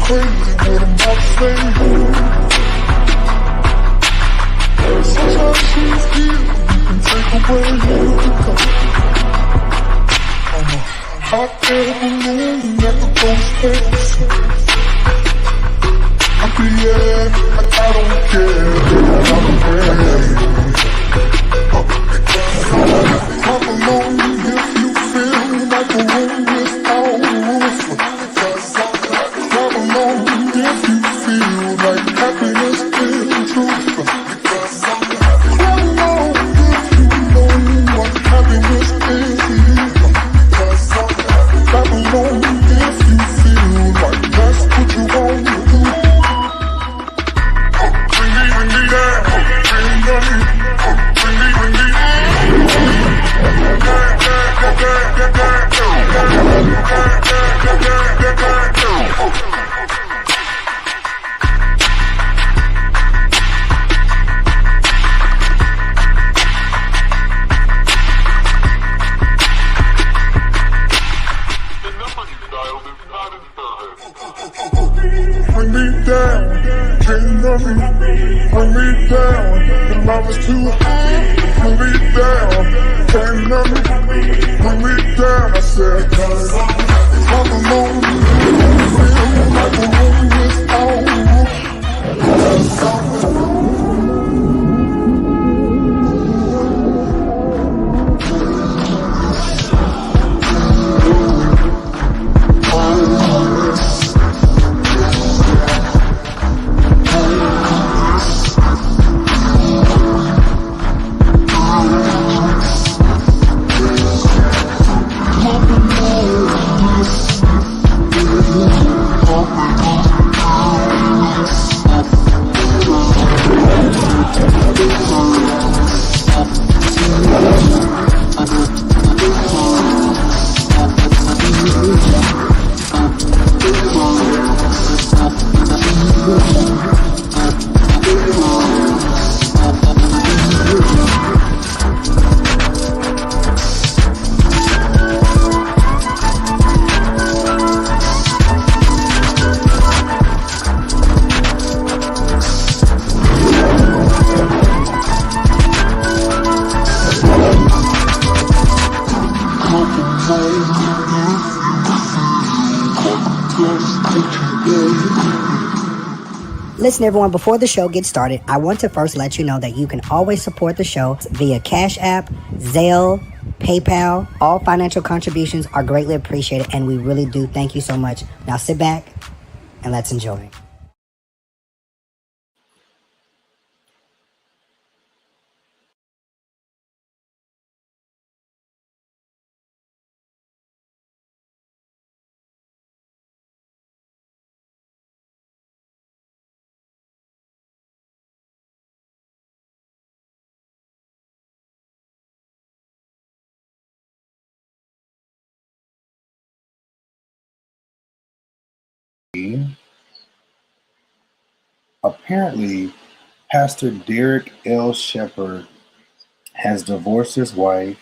Crazy what I'm about to say. Sometimes you feel you can take away the color. I'm a hot air balloon that could go to space. I be like I don't care. Clap along if you feel like the room is out. Clap along if you feel like happiness is true. Clap along if you know what happiness is to you. Clap along if you feel like that's what you want to do. Bring me down, bring me down, the love is too high. Bring me down, can't let me bring me down. I said, come along, feel like the room is out. Listen, everyone, before the show gets started, I want to first let you know that you can always support the show via Cash App, Zelle, PayPal. All financial contributions are greatly appreciated, and we really do thank you so much. Now sit back and let's enjoy. Apparently, Pastor Derrick L Shepard has divorced his wife.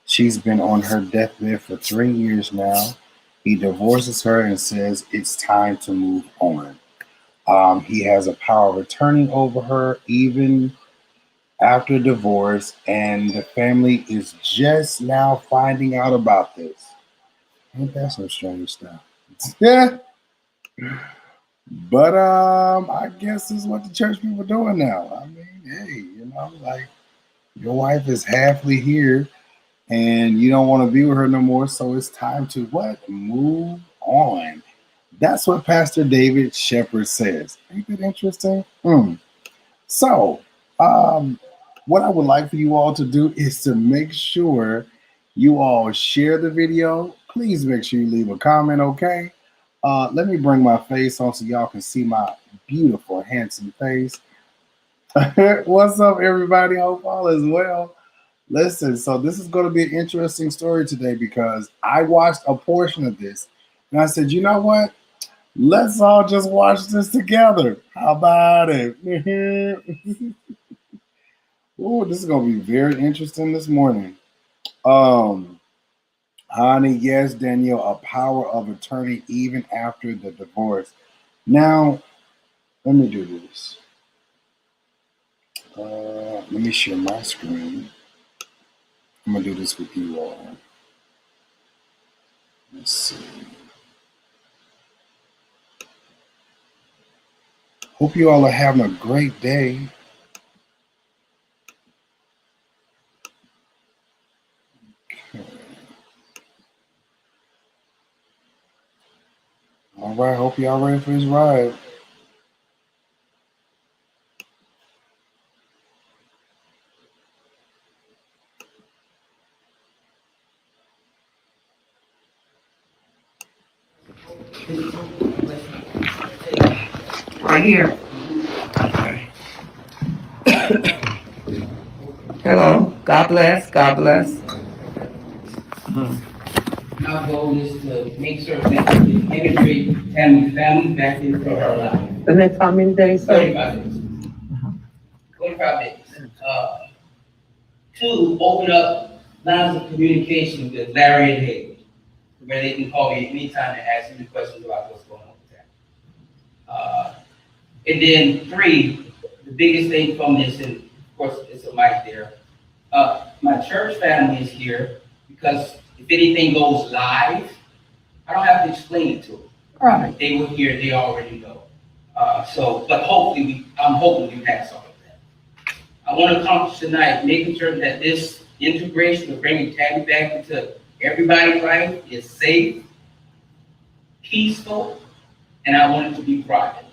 She's been on her deathbed for 3 years now. He divorces her and says it's time to move on. He has a power of attorney over her even after divorce, and the family is just now finding out about this. Ain't that some strange stuff? Yeah. But I guess this is what the church people are doing now. I mean, hey, like your wife is halfly here and you don't want to be with her no more, so it's time to what? Move on. That's what Pastor David Shepard says. Ain't that interesting? So, what I would like for you all to do is to make sure you all share the video. Please make sure you leave a comment, okay? Let me bring my face on so y'all can see my beautiful, handsome face. What's up, everybody? Hope all is well. Listen, so this is going to be an interesting story today because I watched a portion of this and I said, you know what? Let's all just watch this together. How about it? Oh, this is gonna be very interesting this morning. Honey, yes, Danielle, a power of attorney even after the divorce. Now, let me do this. Let me share my screen. I'm gonna do this with you all. Let's see. Hope you all are having a great day. All right, hope y'all ready for this ride. Right here. Okay. Hello. God bless. God bless. Our goal is to make sure that we integrate family back into her life. The next how many days, sir? 45 days. 45 days. Two, open up lines of communication with Larry and Haley, where they can call me anytime and ask me questions about what's going on with that. And then three, the biggest thing from this, and of course it's a mic there, my church family is here because if anything goes live, I don't have to explain it to them. Right. They were here, they already know. But hopefully, I'm hoping we pass all of that. I want to accomplish tonight, making sure that this integration of bringing Tammy back into everybody's life is safe, peaceful, and I want it to be private.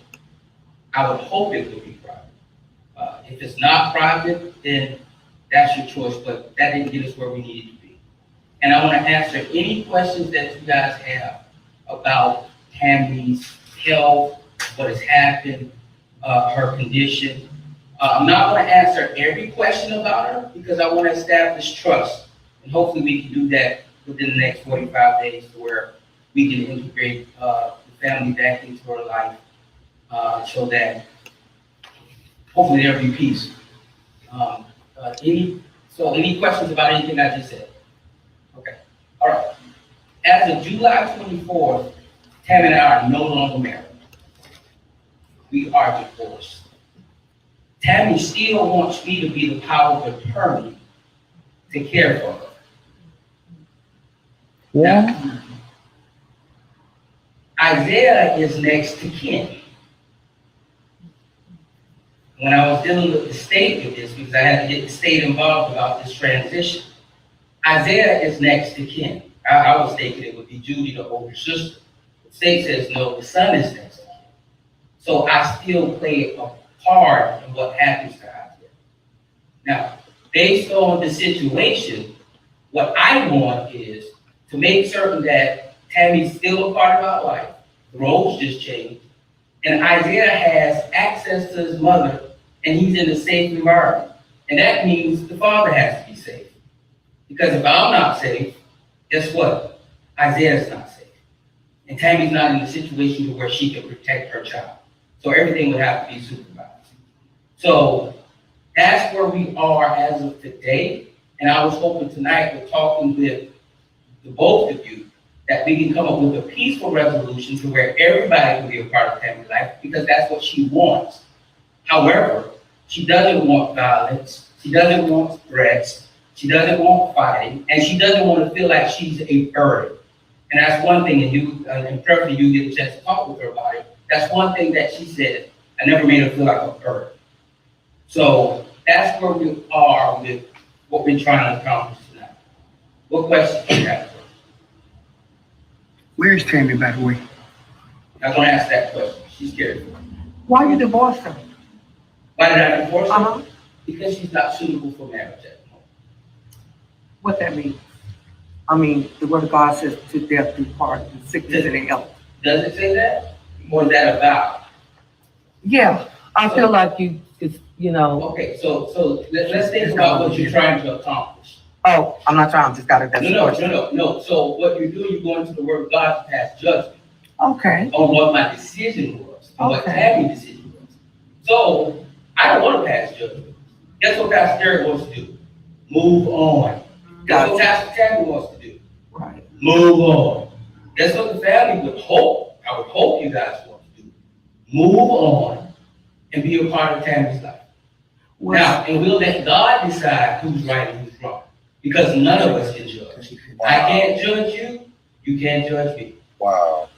I would hope it would be private. If it's not private, then that's your choice, but that didn't get us where we needed to be. And I want to answer any questions that you guys have about Tammy's health, what has happened, her condition. I'm not going to answer every question about her because I want to establish trust. And hopefully we can do that within the next 45 days to where we can integrate the family back into her life so that hopefully there'll be peace. Any questions about anything I just said? Okay, all right. As of July 24th, Tammy and I are no longer married. We are divorced. Tammy still wants me to be the power of attorney to care for her. Yeah. Now, Isaiah is next to kin. When I was dealing with the state with this, because I had to get the state involved about this transition, Isaiah is next to kin. I was thinking it would be Judy, the older sister. The state says no, the son is next to kin. So I still play a part in what happens to Isaiah. Now, based on the situation, what I want is to make certain that Tammy's still a part of our life. The roles just changed. And Isaiah has access to his mother, and he's in a safe environment. And that means the father has to be safe. Because if I'm not safe, guess what? Isaiah's not safe. And Tammy's not in a situation where she can protect her child. So everything would have to be supervised. So that's where we are as of today. And I was hoping tonight with talking with the both of you that we can come up with a peaceful resolution to where everybody can be a part of Tammy's life because that's what she wants. However, she doesn't want violence. She doesn't want threats. She doesn't want fighting. And she doesn't want to feel like she's a burden. And that's one thing, and you, and preferably you get a chance to talk with her about it. That's one thing that she said, I never made her feel like a burden. So that's where we are with what we're trying to accomplish tonight. What questions do you have? Where's Tammy, by the way? I'm going to ask that question. She's scared. Why you divorced her? Why did I divorce her? Uh-huh. Because she's not suitable for marriage at the moment. What that means? I mean, the word of God says to death do part, and sickness and health. Does it say that? Or is that a vow? Yeah, I feel like it's, Okay, so let's think about what you're trying to accomplish. Oh, I'm not trying, just got it. No. So what you're doing, you're going to the word of God to pass judgment Okay. on what my decision was, and what Tammy's decision was. So I don't want to pass judgment. Guess what Pastor Derrick wants to do? Move on. Guess what Pastor Tammy wants to do? Right. Move on. Guess what the family would hope, I would hope you guys want to do? Move on and be a part of Tammy's life. Now, and we'll let God decide who's right and who's wrong. Because none of us can judge. Wow. I can't judge you, you can't judge me. Wow.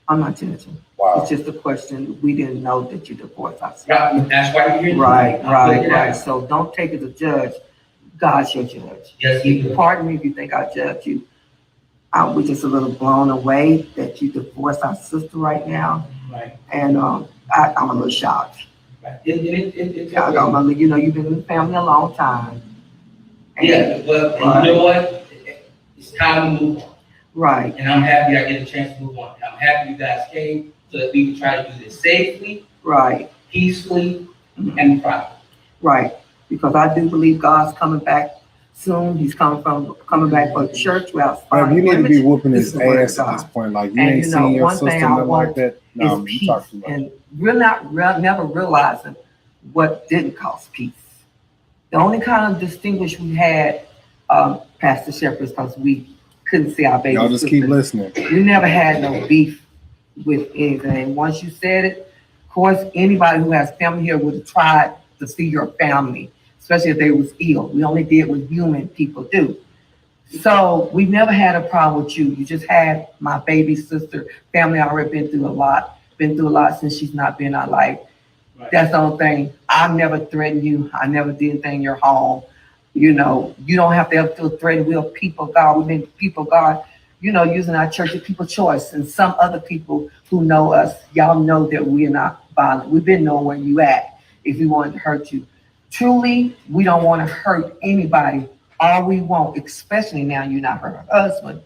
I'm not judging. Wow. It's just a question. We didn't know that you divorced us. Right, that's why you're here. Right. So don't take it to judge. God's your judge. Yes, he will. Pardon me if you think I judge you. We're just a little blown away that you divorced our sister right now. Right. And I'm a little shocked. Right. It's You know, you've been in the family a long time. And, yeah, well, right. You know what? It's time to move on. Right. And I'm happy I get a chance to move on. I'm happy you guys came so that we can try to do this safely, Right. peacefully, and properly. Right. Because I do believe God's coming back soon. He's coming back for church. Man, you need to be whooping his ass at this point. Like, you ain't seen your sister nothing like that. No, you talk too much. And we're never realizing what didn't cause peace. The only kind of distinguish we had, Pastor Shepard, is because we couldn't see our baby. Y'all just keep listening. We never had no beef with anything. Once you said it, of course, anybody who has family here would have tried to see your family, especially if they was ill. We only did what human people do. So we never had a problem with you. You just had my baby sister. Family already been through a lot since she's not been in our life. Right. That's the only thing. I never threatened you. I never did anything in your home. You know, you don't have to ever feel threatened. We're people of God. We've been people of God, you know, using our church as people choice. And some other people who know us, y'all know that we're not violent. We've been knowing where you at if we wanted to hurt you. Truly, we don't want to hurt anybody. All we want, especially now you're not her husband,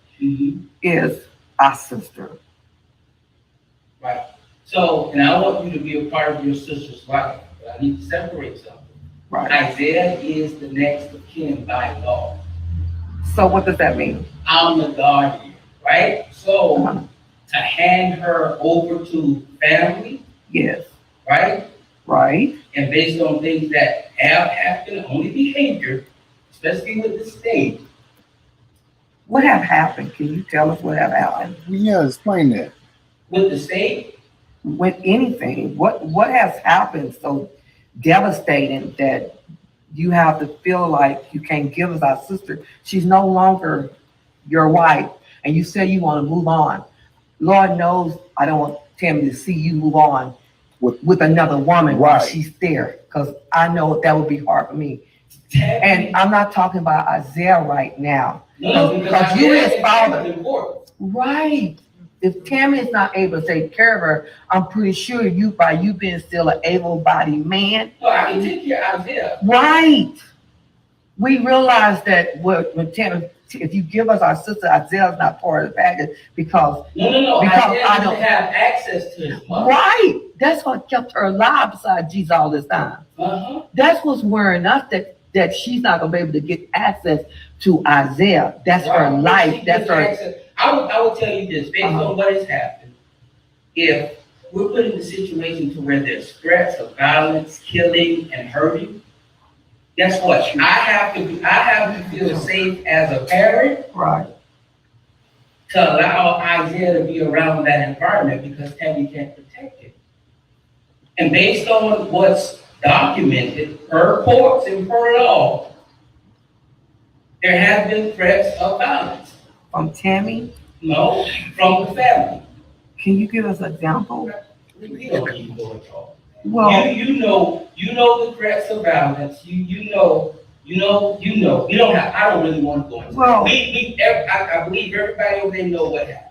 is our sister. Right. So, and I want you to be a part of your sister's life, but I need to separate something. Right. Isaiah is the next of kin by law. So what does that mean? I'm the guardian, right? So to hand her over to family, Yes. right? Right. And based on things that have happened, only behavior, especially with the state. What have happened? Can you tell us what have happened? Yeah, explain that. With the state, With anything, what has happened so devastating that you have to feel like you can't give us our sister? She's no longer your wife, and you say you want to move on. Lord knows I don't want Tammy to see you move on with another woman while Right. she's there, because I know that would be hard for me. Tammy, And I'm not talking about Isaiah right now. no, because you Isaiah his is father. important. Right. If Tammy is not able to take care of her, I'm pretty sure by you being still an able-bodied man. No, I can take care of Isaiah. Right. We realize that when Tammy, if you give us our sister, Isaiah's not part of the package because No. Because Isaiah I doesn't don't- have access to his mother. right. That's what kept her alive beside Jesus all this time. That's what's worrying us, that she's not gonna be able to get access to Isaiah. That's her Right. life. She That's gets her. access. I would tell you this, based on what has happened, if we're put in a situation to where there's threats of violence, killing, and hurting, guess what? I have to feel safe as a parent Right. to allow Isaiah to be around that environment because Tammy can't protect it. And based on what's documented per courts and per law, there have been threats of violence. From Tammy, No, from the family. can you give us an example? We don't need to go and talk. Well, You know the threats of violence. You know. We don't have. I don't really want to go into. Well- I believe everybody over there know what happened.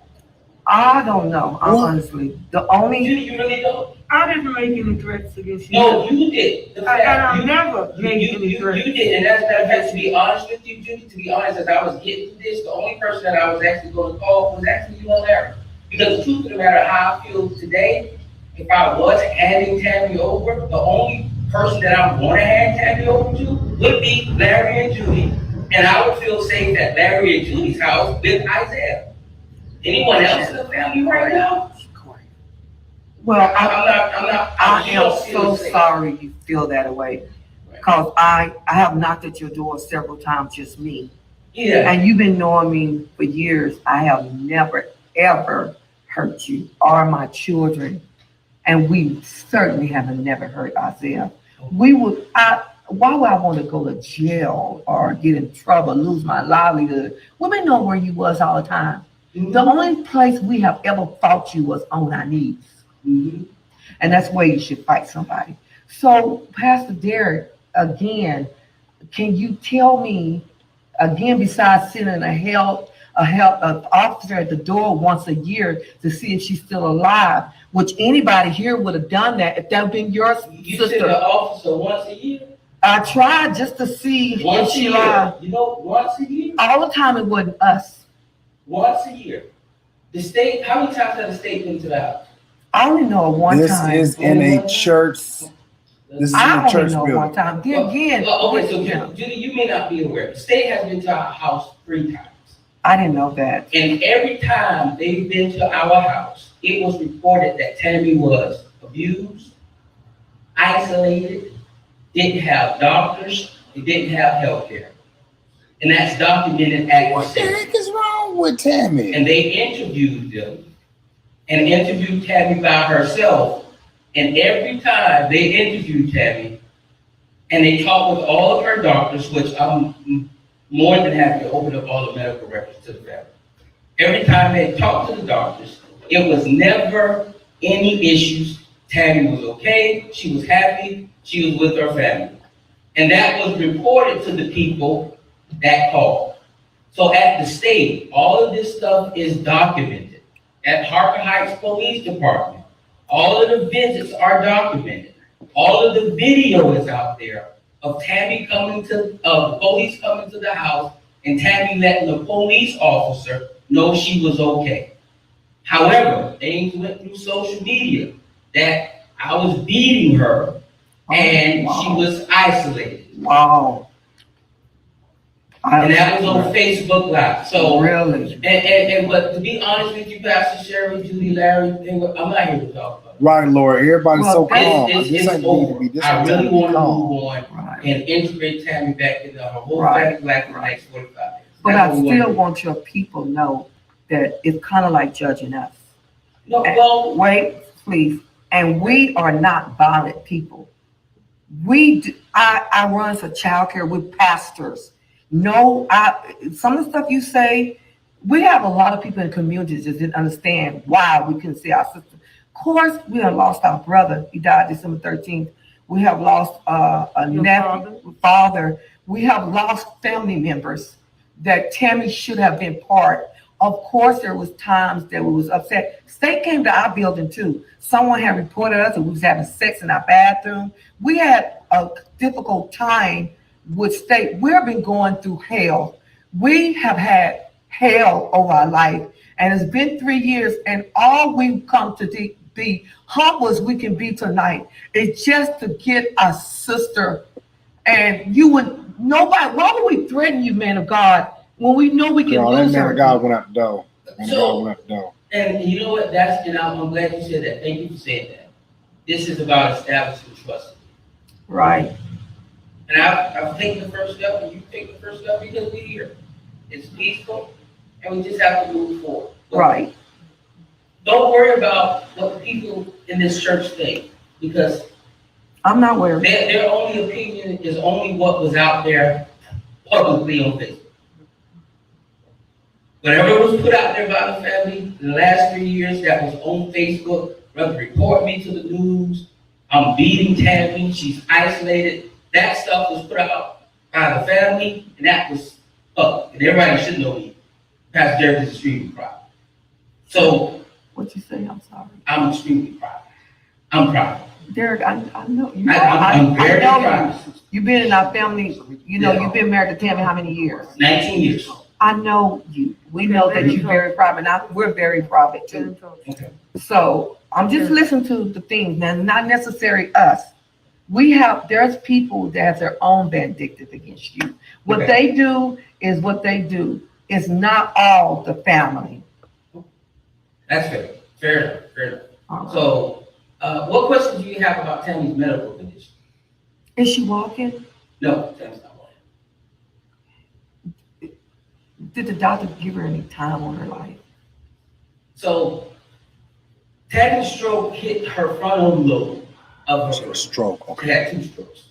I don't know, honestly. The only, You really don't. I didn't make any threats against you. No, you did. The fact- And I you- never made You, any you threats. did, and that's matter of fact, to be honest with you, Judy, to be honest, as I was getting to this, the only person that I was actually going to call was actually you and Larry. Because the truth of the matter, how I feel today, if I was handing Tammy over, the only person that I want to hand Tammy over to would be Larry and Judy. And I would feel safe at Larry and Judy's house with Isaiah. Anyone else in the family right now? well, I'm not. I you am don't feel so safe. sorry you feel that way. Cause I have knocked at your door several times, just me. Yeah. And you've been knowing me for years. I have never, ever hurt you or my children. And we certainly haven't never hurt Isaiah. Why would I want to go to jail or get in trouble, lose my livelihood? Women know where you was all the time. Mhm. The only place we have ever fought you was on our knees. Mhm. And that's where you should fight somebody. So, Pastor Derrick, again, can you tell me, again, besides sending an officer at the door once a year to see if she's still alive, which anybody here would have done that if that had been your You send sister. the officer once a year? I tried just to see if Once a she year. alive. You know, once a year? All the time it wasn't us. Once a year. The state, how many times has the state been to the house? I only know it one This time. is in a church. This is in I a only church know building. one time. Then again, Okay, so yeah, Judy, you may not be aware. The state has been to our house 3 times. I didn't know that. And every time they've been to our house, it was reported that Tammy was abused, isolated, didn't have doctors, and didn't have health care. And that's documented at the What the state. heck is wrong with Tammy? And they interviewed them and interviewed Tammy by herself. And every time they interviewed Tammy and they talked with all of her doctors, which I'm more than happy to open up all the medical records to the family. Every time they talked to the doctors, it was never any issues. Tammy was okay, she was happy, she was with her family. And that was reported to the people that called. So at the state, all of this stuff is documented. At Harker Heights Police Department, all of the visits are documented. All of the video is out there of Tammy police coming to the house and Tammy letting the police officer know she was okay. However, things went through social media that I was beating her and wow. she was isolated. Wow. And that was on Facebook Live. So really, but to be honest with you, Pastor Sherry, Judy, Larry, I'm not here to talk about it. Right, Lord. Everybody's so calm. It's This ain't need to over. be. This I ain't really time to be want to calm. move on right. and integrate Tammy back into her whole Right. family life for the next 45 days. But That's I what we still want want your people to know that it's kind of like judging us. to do. No, well, Wait, please. And we are not violent people. I run for childcare with pastors. No, some of the stuff you say, we have a lot of people in communities that didn't understand why we couldn't see our sister. Of course, we have lost our brother. He died December 13th. We have lost a Your nephew, father. We have lost family members that Tammy should have been part. Of course, there was times that we was upset. State came to our building too. Someone had reported us that we was having sex in our bathroom. We had a difficult time with state. We've been going through hell. We have had hell over our life, and it's been 3 years, and all we've come to be humble as we can be tonight is just to get our sister. And you would nobody. Why would we threaten you, man of God, when we know we can Girl, that lose man her? of God went out the door. Man of So- God went out the door. and you know what? I'm glad you said that. Thank you for saying that. This is about establishing trust. Right. And I've taken the first step, and you take the first step because we're here. It's peaceful, and we just have to move forward. Right. Don't worry about what the people in this church think, because I'm not worried. their only opinion is only what was out there publicly on Facebook. Whatever was put out there by the family in the last 3 years that was on Facebook, rather report me to the news, I'm beating Tammy, she's isolated, that stuff was put out by the family, and that was public. And everybody should know me. Pastor Derrick is extremely proud. So What you say? I'm sorry. I'm extremely proud. I'm proud. Derrick, I know you. I'm very I know proud. you. You've been in our family, Yeah. you've been married to Tammy how many years? 19 years. I know you. We know that you're very proud, and we're very proud of it too. Okay. So I'm just listening to the things, now not necessarily us. There's people that have their own vindictive against you. What Okay. they do is what they do. It's not all the family. That's fair. Fair enough. Fair enough. All right. So, what questions do you have about Tammy's medical condition? Is she walking? No, Tammy's not well. Did the doctor give her any time on her life? So Tammy's stroke hit her frontal lobe of her She had a brain. stroke. She Okay. had 2 strokes.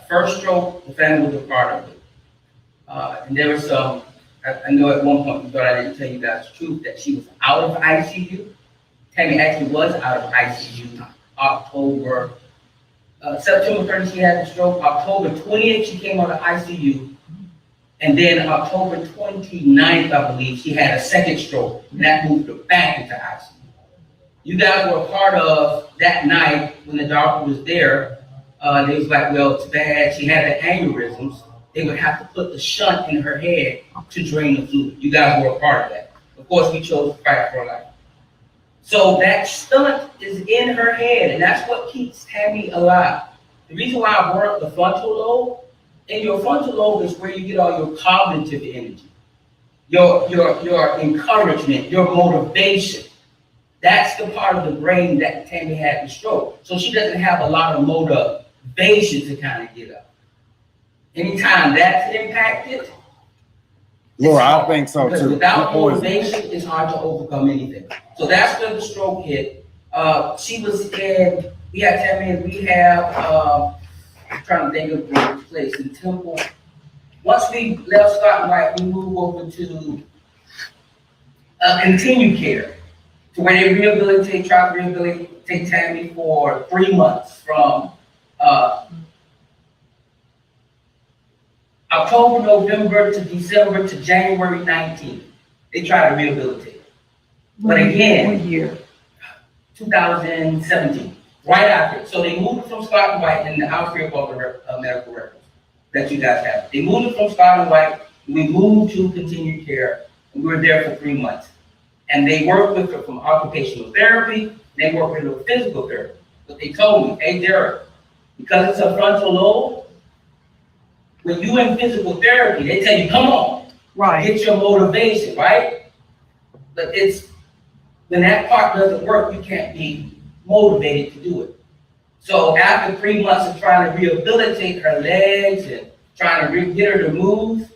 First stroke, the family was a part of it. And there was some, I know at one point you thought I didn't tell you guys the truth, that she was out of ICU. Tammy actually was out of ICU October, September 30th she had the stroke, October 20th she came out of ICU, and then October 29th, I believe, she had a second stroke, and that moved her back into ICU. You guys were a part of that night when the doctor was there. They was like, well, it's bad, she had the aneurysms. They would have to put the shunt in her head to drain the fluid. You guys were a part of that. Of course, we chose to fight for her life. So that shunt is in her head, and that's what keeps Tammy alive. The reason why I brought up the frontal lobe, and your frontal lobe is where you get all your cognitive energy, your encouragement, your motivation. That's the part of the brain that Tammy had the stroke. So she doesn't have a lot of motivation to kind of get up. Anytime that's impacted, Laura, I think so because too. without motivation, it's hard to overcome anything. So that's where the stroke hit. She was in, we had Tammy in rehab, I'm trying to think of the place in Temple. Once we left Scott and White, we moved over to continued care, to where they tried to rehabilitate Tammy for 3 months from October, November to December to January 19th. They tried to rehabilitate her. But again, What year? 2017, right after. So they moved from Scott and White, and I'll free up all the medical records that you guys have. They moved from Scott and White, we moved to continued care, and we were there for 3 months. And they worked with her from occupational therapy, they worked with her with physical therapy. But they told me, hey, Derrick, because it's a frontal lobe, when you in physical therapy, they tell you, come on, Right. get your motivation, right? But it's, when that part doesn't work, you can't be motivated to do it. So after 3 months of trying to rehabilitate her legs and trying to get her to move,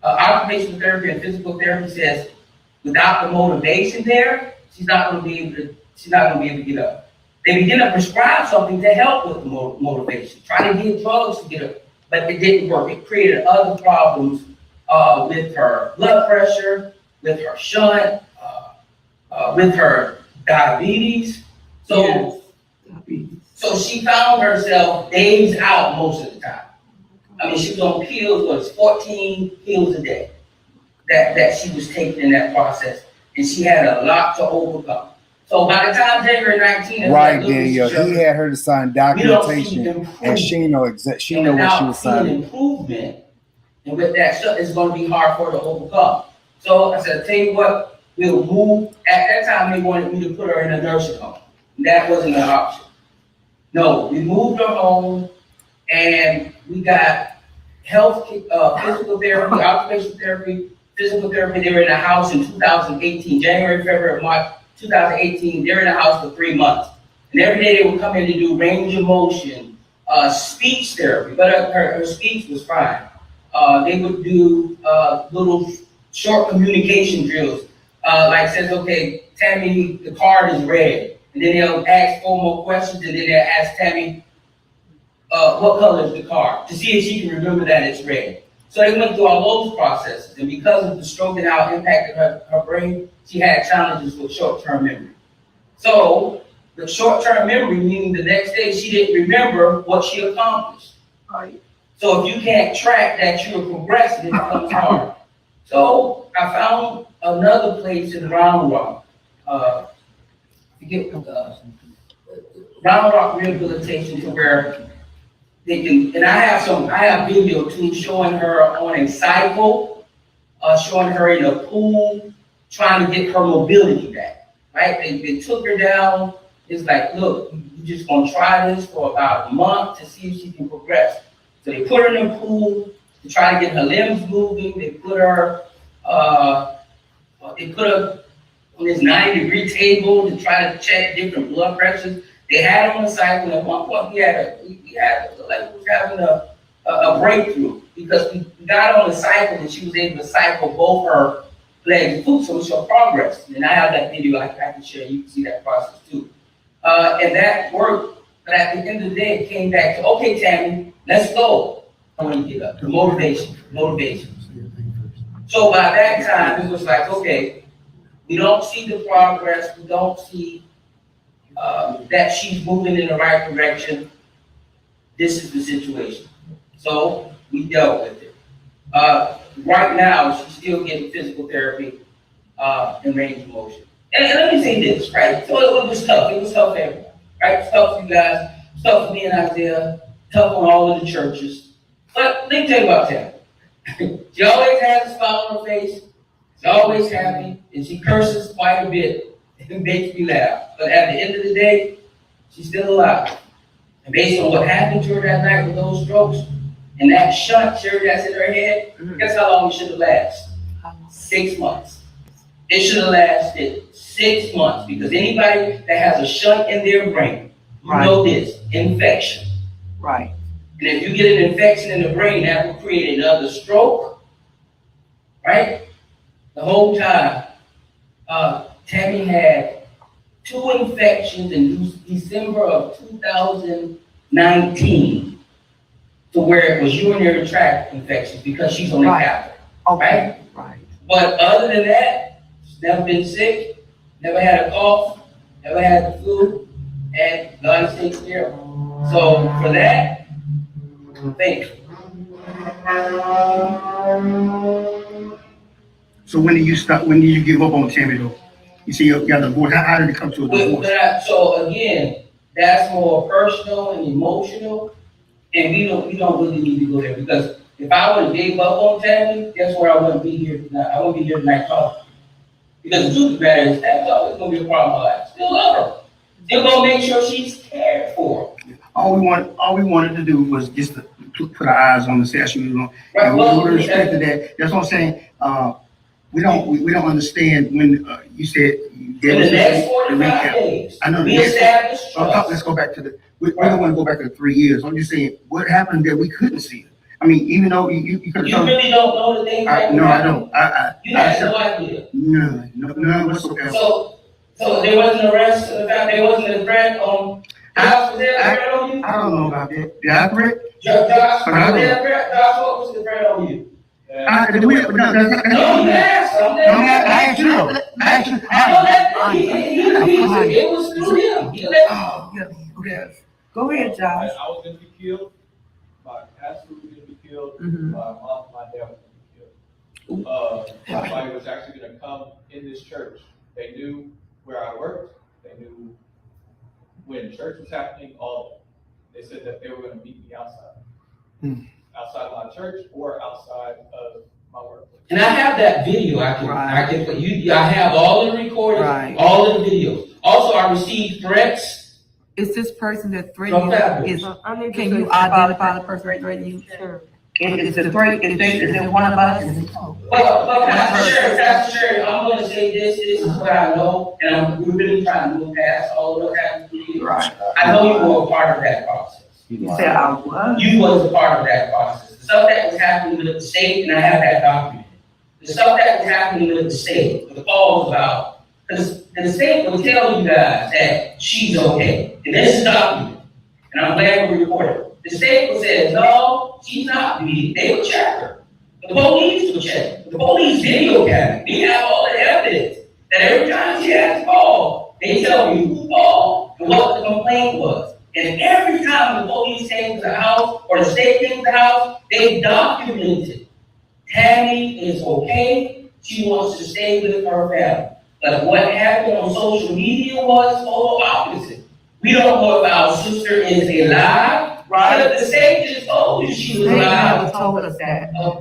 occupational therapy and physical therapy says, without the motivation there, she's not going to be able to get up. They begin to prescribe something to help with the motivation, try to get drugs to get her, but it didn't work. It created other problems with her blood pressure, with her shunt, with her diabetes. So she found herself days out most of the time. I mean, she was on pills, 14 pills a day that she was taking in that process. And she had a lot to overcome. So by the time January 19th, Right, Daniel, he had her to sign documentation, and she know what she was signing. Improvement, and with that stuff, it's going to be hard for her to overcome. So I said, tell you what, we'll move. At that time, they wanted me to put her in a nursing home. That wasn't an option. No, we moved her home, and we got health, physical therapy, occupational therapy, physical therapy. They were in a house in 2018, January, February, March 2018. They were in the house for 3 months. And every day they would come in to do range of motion, speech therapy, but her speech was fine. They would do little short communication drills. Like says, okay, Tammy, the card is red. And then they'll ask 4 more questions, and then they'll ask Tammy, what color is the card? To see if she can remember that it's red. So they went through all those processes, and because of the stroke and how it impacted her brain, she had challenges with short-term memory. So the short-term memory, meaning the next day she didn't remember what she accomplished. Right. So if you can't track that you're progressing, it becomes hard. So I found another place in Round Rock, Round Rock Rehabilitation, to where they can, and I have video too, showing her on a cycle, showing her in a pool, trying to get her mobility back, right? They took her down. It's like, look, you're just gonna try this for about a month to see if she can progress. So they put her in a pool to try to get her limbs moving. They put her on this 90-degree table to try to check different blood pressures. They had her on a cycle. At one point, we had like we was having a breakthrough because we got on the cycle and she was able to cycle both her legs of food, so it's your progress. And I have that video I can share. You can see that process too. And that worked, but at the end of the day, it came back to, okay, Tammy, let's go. I want to get up. The motivation. So by that time, it was like, okay, we don't see the progress. We don't see that she's moving in the right direction. This is the situation. So we dealt with it. Right now, she's still getting physical therapy and range of motion. And let me say this, right? So it was tough. It was tough for everyone, right? It's tough for you guys. It's tough for me and Isaiah. Tough on all of the churches. But let me tell you about that. She always has a smile on her face. She's always happy, and she curses quite a bit. It makes me laugh. But at the end of the day, she's still alive. And based on what happened to her that night with those strokes and that shunt that's in her head, guess how long it should have lasted? 6 months. It should have lasted 6 months because anybody that has a shunt in their brain, you know this, infection. Right. And if you get an infection in the brain, that will create another stroke, right? The whole time, Tammy had 2 infections in December of 2019 to where it was urinary tract infections because she's on a catheter, right? But other than that, she's never been sick, never had a cough, never had the flu, and God has taken care of her. So for that, thank you. So when did you stop? When did you give up on Tammy though? You see, you got a divorce. How did it come to a divorce? So again, that's more personal and emotional, and we don't really need to go there because if I would have gave up on Tammy, guess where I wouldn't be here tonight? I wouldn't be here tonight talking. Because the truth of the matter is that's always gonna be a problem in my life. Still love her. Still gonna make sure she's cared for. All we wanted to do was just to put our eyes on the statue. Right, And well, we respected that. That's what I'm saying. We don't understand when you said you In the next 45 recap. days, I know. we established trust. Let's go back to we don't want to go back to 3 years. I'm just saying, what happened that we couldn't see it? I mean, even though you could have You really don't know the things that no, I happened? don't. You have no idea. None whatsoever. So there wasn't an arrest, there wasn't a threat on, Josh, was there a threat on you? I don't know about that. Did I threat? Josh, was there a threat? Josh, what was the threat on you? No, No, you asked. I asked you. It was through him. He let Go ahead, Josh. I was gonna be killed, my pastor was gonna be killed, my mom, my dad was gonna be killed. Somebody was actually gonna come in this church. They knew where I worked, they knew when church was happening, all of it. They said that they were gonna meet me outside. Outside of my church or outside of my workplace. And I have that video. I can put you. I have all the recordings, all of the videos. Also, I received threats. Is this person that From threatened fabulous. you? Can you identify the person that threatened you? Sure. Is the threat, is it one of us? But Pastor Sherry, I'm going to say this is what I know, and we're really trying to move past all of what happened to you. Right. I know you were a part of that process. You said I was. You was a part of that process. The stuff that was happening with the state, and I have that document. The stuff that was happening with the state, the calls about, because the state will tell you guys that she's okay. And this is documented. And I'm glad we recorded it. The state will say, no, she's not. They will check her. The police will check her. The police video camera. We have all the evidence that every time she has a call, they tell you who called and what the complaint was. And every time the police came to the house or the state came to the house, they documented. Tammy is okay. She wants to stay with her family. But what happened on social media was all opposite. We don't know if our sister is alive. Right. But the state just told you she was alive. They never told us that. So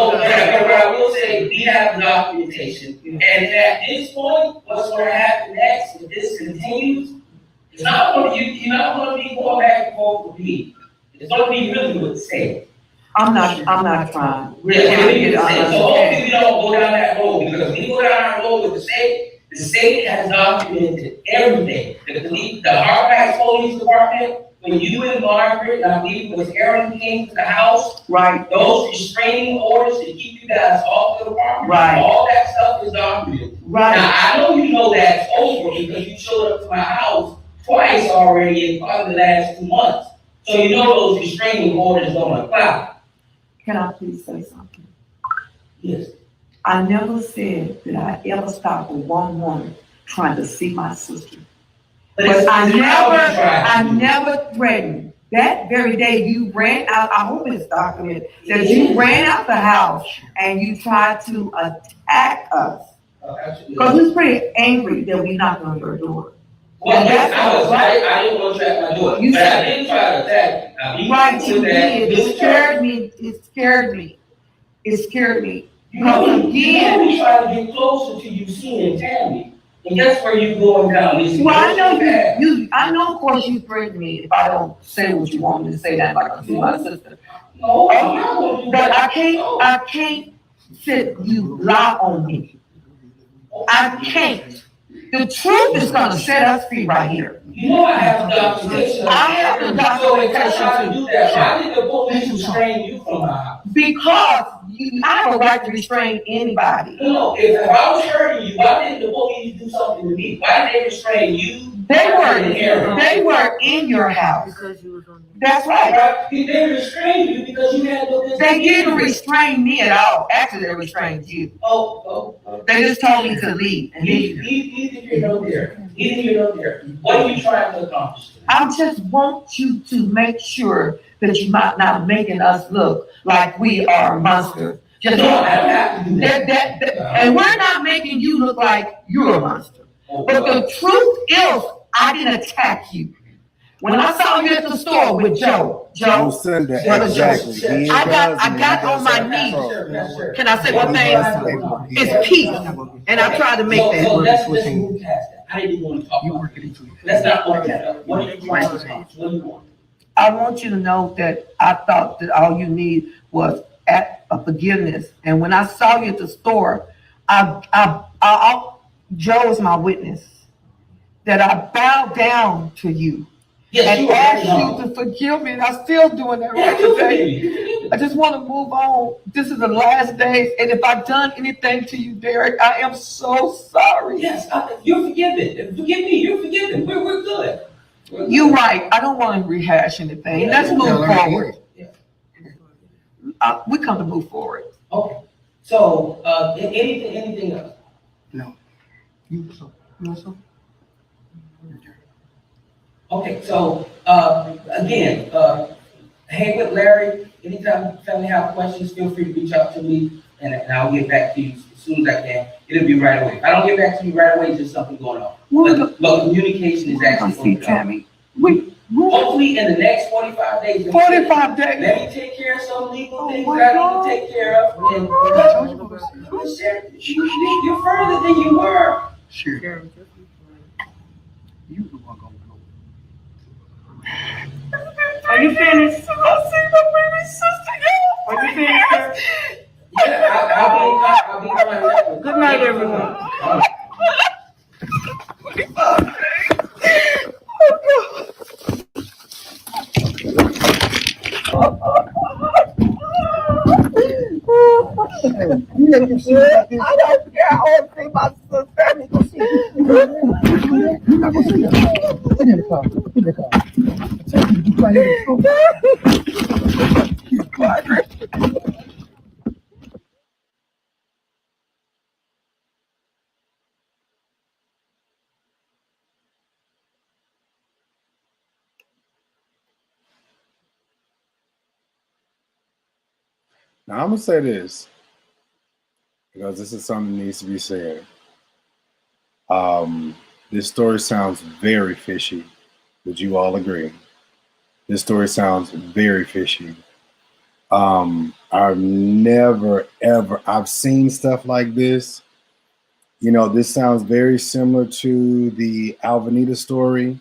what I will say, we have documentation. And at this point, what's going to happen next, if this continues, it's not going to, you're not going to be going back and forth with me. It's going to be really with the state. I'm not trying. So hopefully we don't go down that road, because if we go down that road with the state, The state has documented everything. The Halifax Police Department, when you and Margaret, and I believe it was Aaron, came to the house, Right, those restraining orders to keep you guys off the apartment, Right. all that stuff is documented. right. Now, I know you know that's over because you showed up to my house twice already in probably the last 2 months. So you know those restraining orders don't apply. Can I please say something? Yes. I never said that I ever stopped with one woman trying to see my sister. But I never threatened. That very day you ran out, I hope it's documented, that you ran out the house and you tried to attack us. Because we was pretty angry that we knocked on your door. Well, yes, I didn't want to track my door, You but I said- didn't try to attack you. Right, you did. It scared me. It scared me. It scared me. You know, Because again, we try to get closer to you seeing Tammy. And guess where you going down this? well, I know I know, of course, you threaten me if I don't say what you want me to say, that like I see my sister. No, I'm not gonna do But that. I can't sit you lie on me. I can't. The truth is gonna set us free right here. You know I have documentation. I have the So if I try to documentation. do that, why did the police restrain you from my house? Because I have a right to restrain anybody. No, if I was hurting you, why didn't the police do something to me? Why did they restrain you? They were in your house. Because you was on the. That's right. They restrained you because you had no business. They didn't restrain me at all. Actually, they restrained you. Oh. They just told me to leave and leave. Neither here nor there. Neither here nor there. What are you trying to accomplish? I just want you to make sure that you're not making us look like we are monsters. Just No, I don't have to do that. and we're not making you look like you're a monster. But the truth is, I didn't attack you. When I saw you at the store with Joe, Joe Cinder, exactly. He I does, got on my knees. Can I say one thing? It's peace, and I try to make So that. let's move past that. I didn't even want to talk about it. Let's not work that up. What are you trying to accomplish? What do you want? I want you to know that I thought that all you need was a forgiveness. And when I saw you at the store, Joe is my witness, that I bowed down to you Yes, and you asked are. you to forgive me. And I'm still doing that Yeah, right you today. forgive me. I just want to move on. This is the last days. And if I've done anything to you, Derrick, I am so sorry. Yes, you're forgiven. Forgive me. You're forgiven. We're good. You're right. I don't want to rehash anything. Yeah, Let's move forward. Yeah. We come to move forward. Okay. So, anything else? Okay, so, again, hang with Larry. Anytime family have questions, feel free to reach out to me and I'll get back to you as soon as I can. It'll be right away. If I don't get back to you right away, it's just something going on. But communication is I actually see going on. Tammy. Hopefully in the next 45 days. 45 days. Let me take care of some legal Oh things my that I God. need to take care of. And you're further than you were. Sure. You the one gonna go. Are you finished? Are you finished, sir? Yeah, I'll be fine. Good night, everyone. You let him see like this. I don't care. I want to see my sister. You're not gonna see her. Get in the car. Get in the car. I tell you to be quiet in the car. Get quiet. Now I'm gonna say this because this is something that needs to be said. This story sounds very fishy. Would you all agree? This story sounds very fishy. I've never ever I've seen stuff like this. You know, this sounds very similar to the Alvanita story,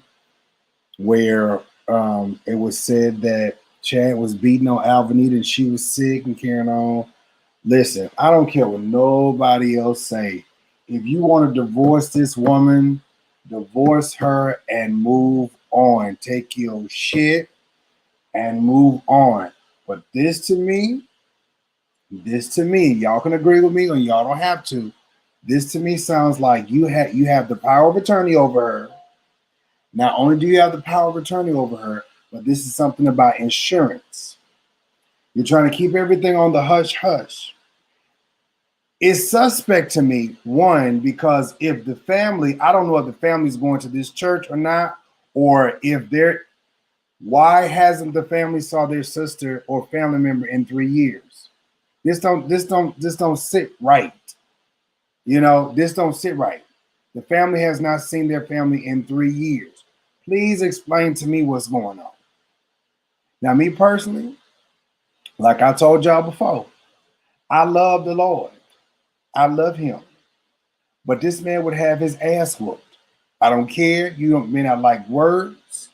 where it was said that Chad was beating on Alvanita and she was sick and carrying on. Listen, I don't care what nobody else say. If you want to divorce this woman, divorce her and move on. Take your shit and move on. But this to me, y'all can agree with me or y'all don't have to. This to me sounds like you have the power of attorney over her. Not only do you have the power of attorney over her, but this is something about insurance. You're trying to keep everything on the hush hush. It's suspect to me, one, because if the family, I don't know if the family's going to this church or not, or if they're, why hasn't the family saw their sister or family member in 3 years? This don't sit right. You know, this don't sit right. The family has not seen their family in 3 years. Please explain to me what's going on. Now, me personally, like I told y'all before, I love the Lord. I love him. But this man would have his ass whooped. I don't care. You don't may not like words.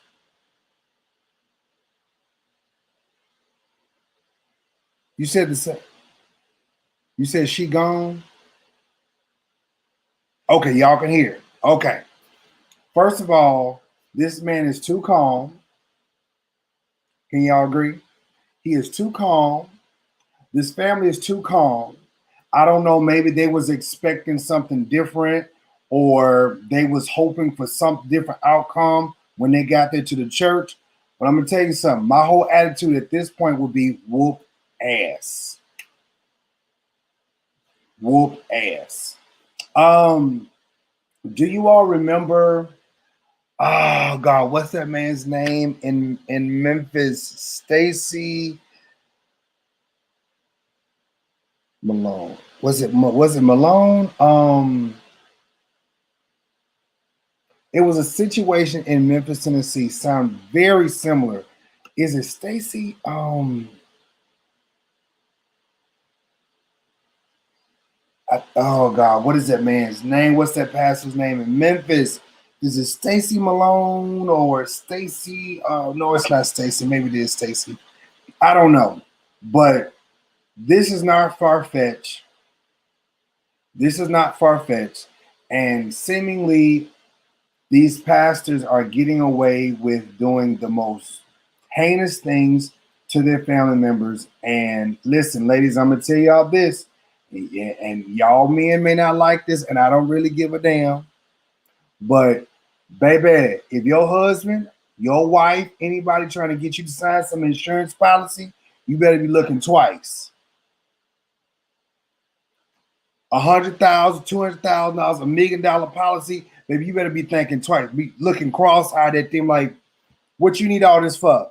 You said the same. You said she gone? Okay, y'all can hear. Okay. First of all, this man is too calm. Can y'all agree? He is too calm. This family is too calm. I don't know, maybe they was expecting something different or they was hoping for some different outcome when they got there to the church. But I'm gonna tell you something. My whole attitude at this point would be whoop ass. Whoop ass. Do you all remember? Oh God, what's that man's name in Memphis? Stacy Malone. Was it Malone? It was a situation in Memphis, Tennessee. Sound very similar. Is it Stacy? Oh God, what is that man's name? What's that pastor's name in Memphis? Is it Stacy Malone or Stacy? No, it's not Stacy. Maybe it is Stacy. I don't know. But this is not far-fetched. This is not far-fetched. And seemingly these pastors are getting away with doing the most heinous things to their family members. And listen, ladies, I'm gonna tell y'all this, and y'all men may not like this, and I don't really give a damn. But baby, if your husband, your wife, anybody trying to get you to sign some insurance policy, you better be looking twice. $100,000, $200,000, $1 million policy, baby, you better be thinking twice. Be looking cross-eyed at them like, what you need all this for?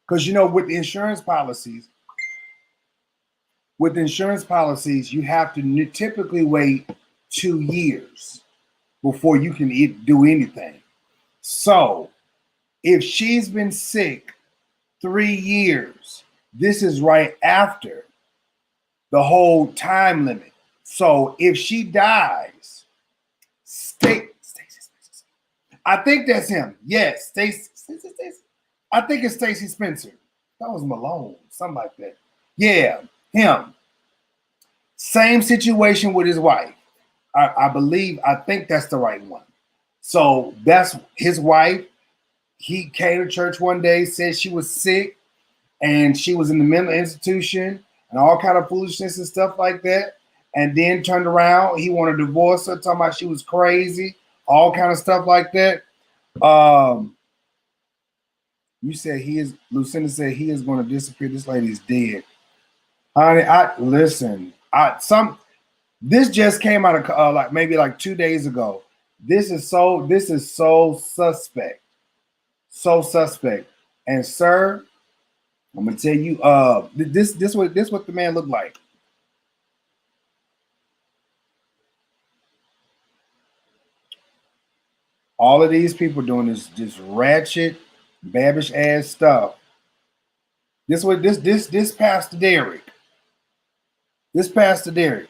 Because you know, with insurance policies, you have to typically wait 2 years before you can do anything. So if she's been sick 3 years, this is right after the whole time limit. So if she dies, I think that's him. Yes, Stacy. I think it's Stacy Spencer. That was Malone, something like that. Yeah, him. Same situation with his wife. I think that's the right one. So that's his wife. He came to church one day, said she was sick, and she was in the mental institution and all kind of foolishness and stuff like that. And then turned around, he wanted to divorce her, talking about she was crazy, all kind of stuff like that. You said Lucinda said he is going to disappear. This lady's dead. Honey, this just came out of maybe 2 days ago. This is so suspect. So suspect. And sir, I'm gonna tell you, this what the man looked like. All of these people doing this just ratchet, babish ass stuff. This Pastor Derrick. This Pastor Derrick.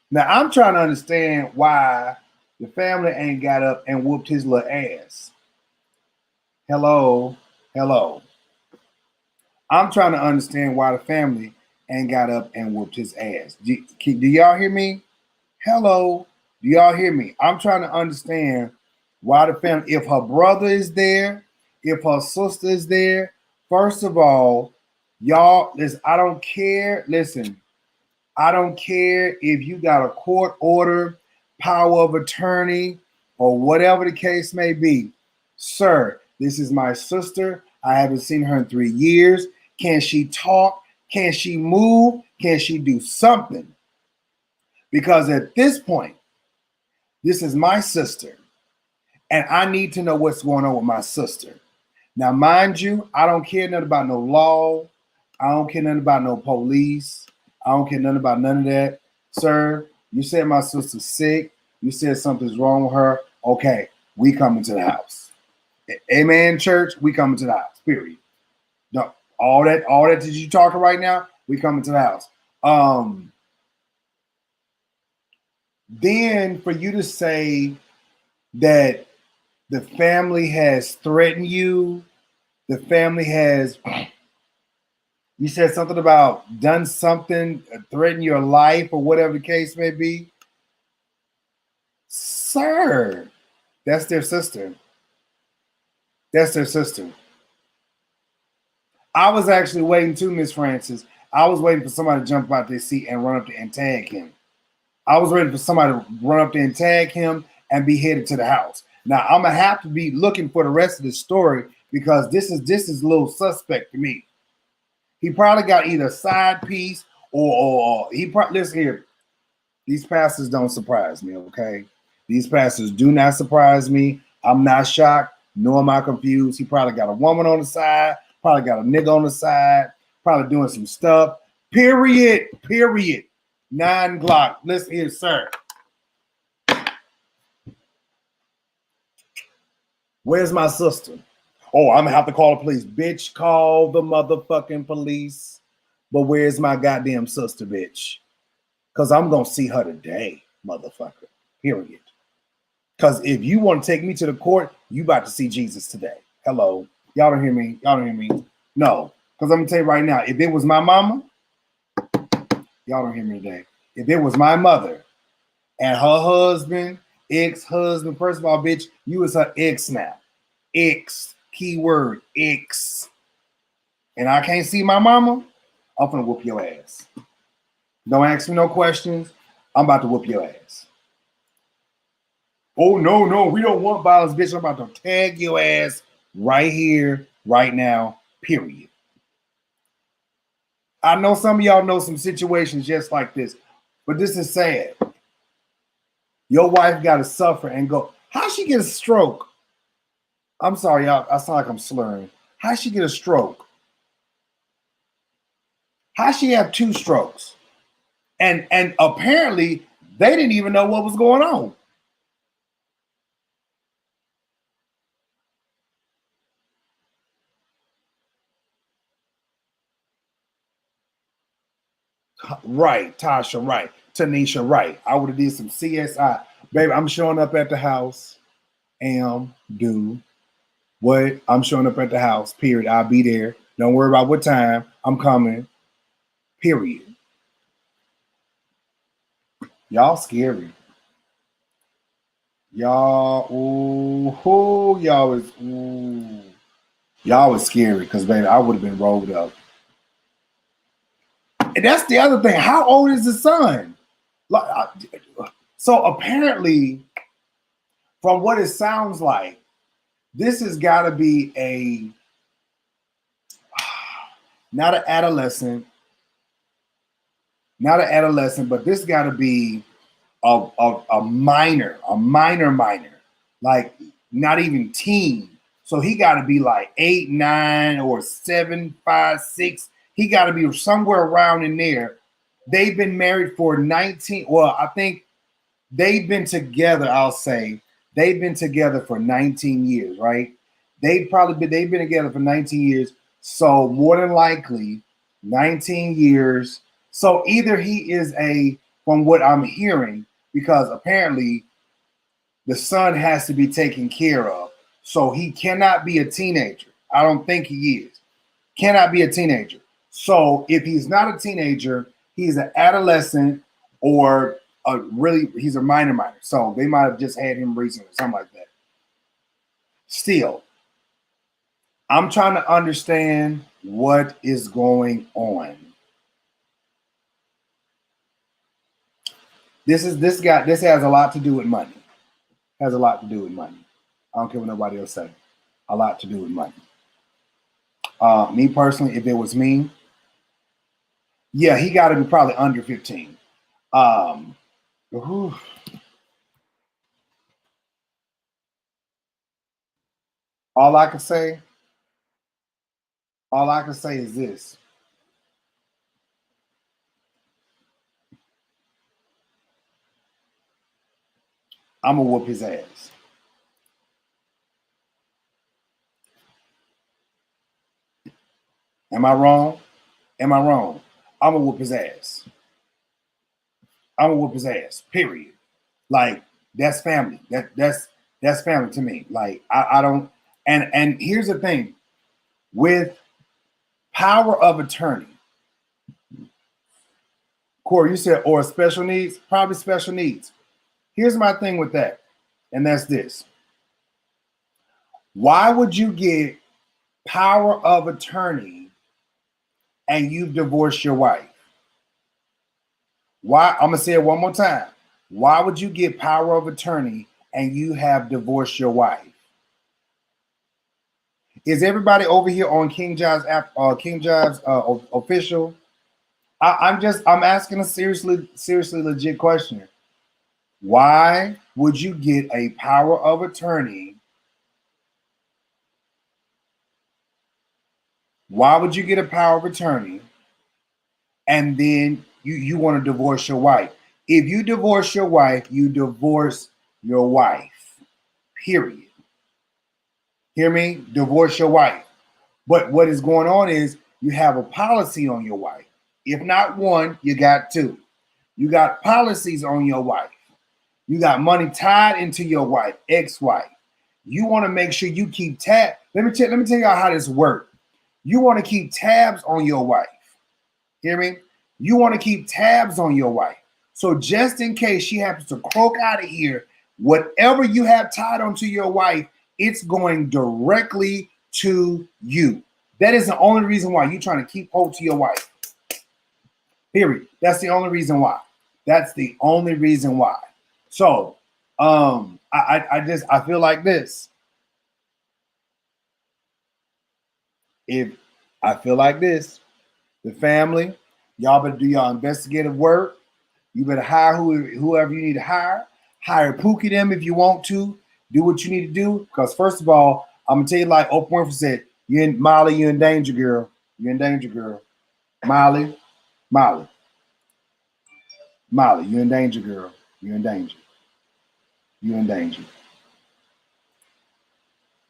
Now I'm trying to understand why the family ain't got up and whooped his little ass. Hello. I'm trying to understand why the family ain't got up and whooped his ass. Do y'all hear me? Hello. Do y'all hear me? I'm trying to understand why the family, if her brother is there, if her sister is there, first of all, y'all, listen, I don't care. Listen, I don't care if you got a court order, power of attorney, or whatever the case may be. Sir, this is my sister. I haven't seen her in 3 years. Can she talk? Can she move? Can she do something? Because at this point, this is my sister, and I need to know what's going on with my sister. Now, mind you, I don't care nothing about no law. I don't care nothing about no police. I don't care nothing about none of that. Sir, you said my sister's sick. You said something's wrong with her. Okay, we coming to the house. Amen, church. We coming to the house. Period. No, all that that you talking right now, we coming to the house. Then for you to say that the family has threatened you, the family has, you said something about done something, threatened your life or whatever the case may be. Sir, that's their sister. That's their sister. I was actually waiting too, Miss Francis. I was waiting for somebody to jump out their seat and run up there and tag him. I was ready for somebody to run up there and tag him and be headed to the house. Now I'm gonna have to be looking for the rest of the story because this is a little suspect to me. He probably got either a side piece or he probably, listen here. These pastors don't surprise me, okay? These pastors do not surprise me. I'm not shocked, nor am I confused. He probably got a woman on the side, probably got a nigga on the side, probably doing some stuff. Period. 9 Glock. Listen here, sir. Where's my sister? Oh, I'm gonna have to call the police. Bitch, call the motherfucking police. But where's my goddamn sister, bitch? Because I'm gonna see her today, motherfucker. Period. Because if you want to take me to the court, you about to see Jesus today. Hello. Y'all don't hear me? Y'all don't hear me? No. Because I'm gonna tell you right now, if it was my mama, y'all don't hear me today. If it was my mother and her husband, ex-husband, first of all, bitch, you was her ex now. Ex, keyword, ex. And I can't see my mama, I'm gonna whoop your ass. Don't ask me no questions. I'm about to whoop your ass. Oh, no, we don't want violence, bitch. I'm about to tag your ass right here, right now, period. I know some of y'all know some situations just like this, but this is sad. Your wife got to suffer and go. How'd she get a stroke? I'm sorry, y'all. I sound like I'm slurring. How'd she get a stroke? How'd she have 2 strokes? And apparently they didn't even know what was going on. Right, Tasha, right. Tanisha, right. I would have did some CSI. Baby, I'm showing up at the house. What? I'm showing up at the house, period. I'll be there. Don't worry about what time. I'm coming, period. Y'all scary. Y'all, y'all was scary because, baby, I would have been rolled up. And that's the other thing. How old is the son? So apparently, from what it sounds like, this has got to be not an adolescent, but this got to be a minor, like not even teen. So he got to be like 8, 9, or 7, 5, 6. He got to be somewhere around in there. They've been married for 19. Well, I think they've been together. I'll say they've been together for 19 years, right? They've been together for 19 years. So more than likely 19 years. So either he is from what I'm hearing, because apparently the son has to be taken care of. So he cannot be a teenager. I don't think he is. Cannot be a teenager. So if he's not a teenager, he's an adolescent or he's a minor. So they might have just had him recently, something like that. Still, I'm trying to understand what is going on. This has a lot to do with money. Has a lot to do with money. I don't care what nobody else say. A lot to do with money. Me personally, if it was me, yeah, he got to be probably under 15. Whew. All I can say is this. I'm gonna whoop his ass. Am I wrong? Am I wrong? I'm gonna whoop his ass. I'm gonna whoop his ass. Period. Like, that's family. That's family to me. Like, I don't. And here's the thing, with power of attorney, Corey, you said, or special needs, probably special needs. Here's my thing with that, and that's this. Why would you get power of attorney and you've divorced your wife? Why? I'm gonna say it one more time. Why would you get power of attorney and you have divorced your wife? Is everybody over here on King Job's app, King Job's official? I'm asking a seriously legit question. Why would you get a power of attorney? Why would you get a power of attorney and then you want to divorce your wife? If you divorce your wife, you divorce your wife. Period. Hear me? Divorce your wife. But what is going on is you have a policy on your wife. If not one, you got two. You got policies on your wife. You got money tied into your wife, ex-wife. You want to make sure you keep tab. Let me tell y'all how this works. You want to keep tabs on your wife. Hear me? You want to keep tabs on your wife. So just in case she happens to croak out of here, whatever you have tied onto your wife, it's going directly to you. That is the only reason why you're trying to keep hold to your wife. Period. That's the only reason why. That's the only reason why. So I feel like this. If I feel like this, the family, y'all better do y'all investigative work. You better hire whoever you need to hire. Hire Pookie them if you want to. Do what you need to do. Because first of all, I'm gonna tell you, like Oprah Winfrey said, Molly, you're in danger, girl. You're in danger, girl. Molly, you're in danger, girl. You're in danger. You're in danger.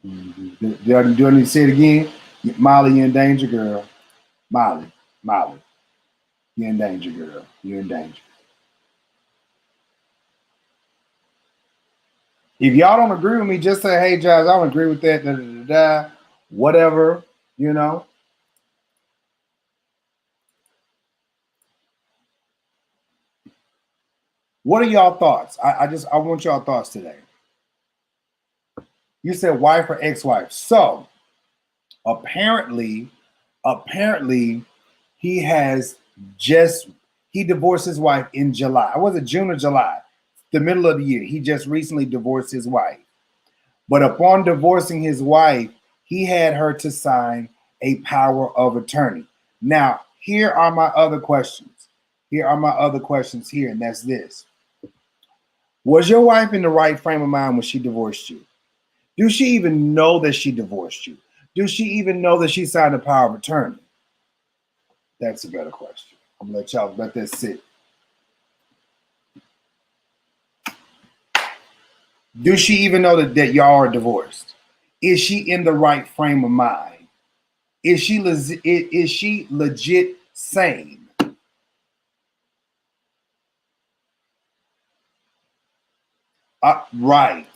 Mm-hmm. Do I need to say it again? Molly, you're in danger, girl. Molly, you're in danger, girl. You're in danger. If y'all don't agree with me, just say, hey, Josh, I don't agree with that, whatever, you know. What are y'all thoughts? I want y'all thoughts today. You said wife or ex-wife. So apparently he divorced his wife in July. Was it June or July? The middle of the year. He just recently divorced his wife. But upon divorcing his wife, he had her to sign a power of attorney. Now, here are my other questions. And that's this. Was your wife in the right frame of mind when she divorced you? Do she even know that she divorced you? Does she even know that she signed a power of attorney? That's a better question. I'm gonna let y'all let that sit. Does she even know that y'all are divorced? Is she in the right frame of mind? Is she legit sane? Right.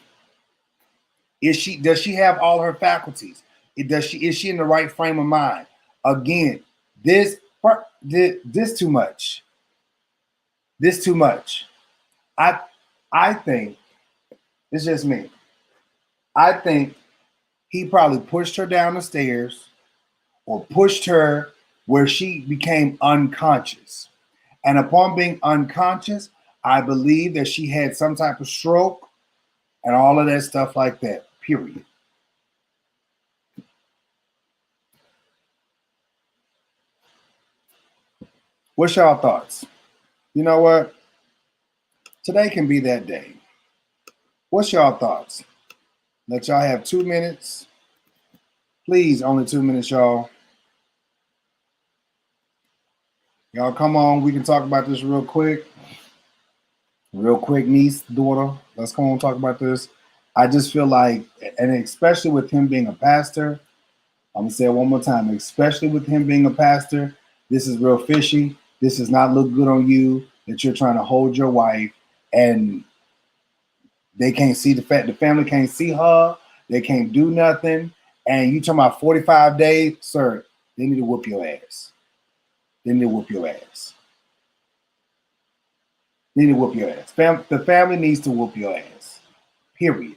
Does she have all her faculties? Is she in the right frame of mind? Again, this too much. This too much. I think it's just me. I think he probably pushed her down the stairs or pushed her where she became unconscious. And upon being unconscious, I believe that she had some type of stroke and all of that stuff like that, period. What's y'all thoughts? You know what? Today can be that day. What's y'all thoughts? Let y'all have 2 minutes. Please, only 2 minutes, y'all. Y'all come on, we can talk about this real quick. Real quick, niece, daughter. Let's come on and talk about this. I just feel like, and especially with him being a pastor, I'm gonna say it one more time, especially with him being a pastor, this is real fishy. This does not look good on you that you're trying to hold your wife and they can't see the family can't see her, they can't do nothing. And you talking about 45 days, sir, they need to whoop your ass. They need to whoop your ass. They need to whoop your ass. The family needs to whoop your ass. Period.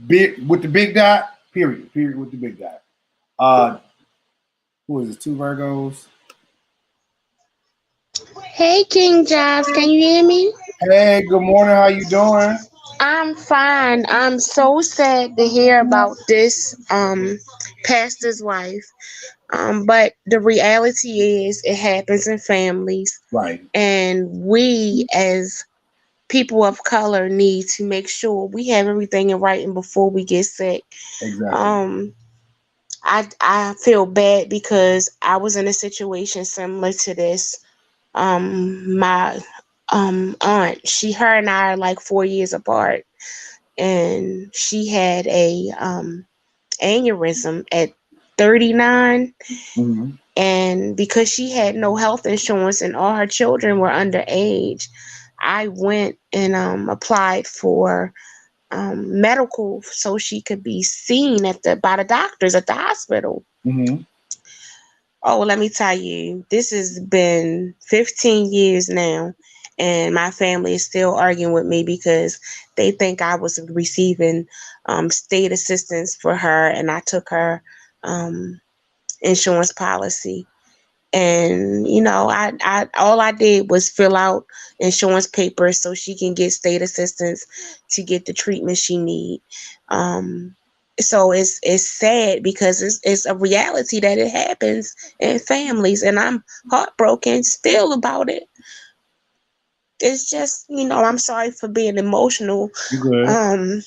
Big with the big dot. Period. Period with the big dot. Who is it? 2 Virgos. Hey, King Jobs, can you hear me? Hey, good morning. How you doing? I'm fine. I'm so sad to hear about this pastor's wife. But the reality is it happens in families, Right. and we as people of color need to make sure we have everything in writing before we get sick. Exactly. I feel bad because I was in a situation similar to this. My aunt, her and I are like 4 years apart, and she had a aneurysm at 39. Mm-hmm. And because she had no health insurance and all her children were underage, I went and applied for medical so she could be seen by the doctors at the hospital. Mm-hmm. Oh, let me tell you, this has been 15 years now, and my family is still arguing with me because they think I was receiving state assistance for her, and I took her insurance policy. And I all I did was fill out insurance papers so she can get state assistance to get the treatment she need. So it's sad because it's a reality that it happens in families, and I'm heartbroken still about it. It's just, I'm sorry for being emotional. You good?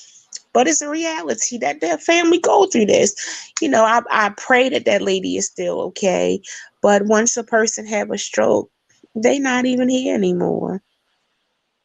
But it's a reality that their family go through this. I pray that lady is still okay. But once a person have a stroke, they not even here anymore.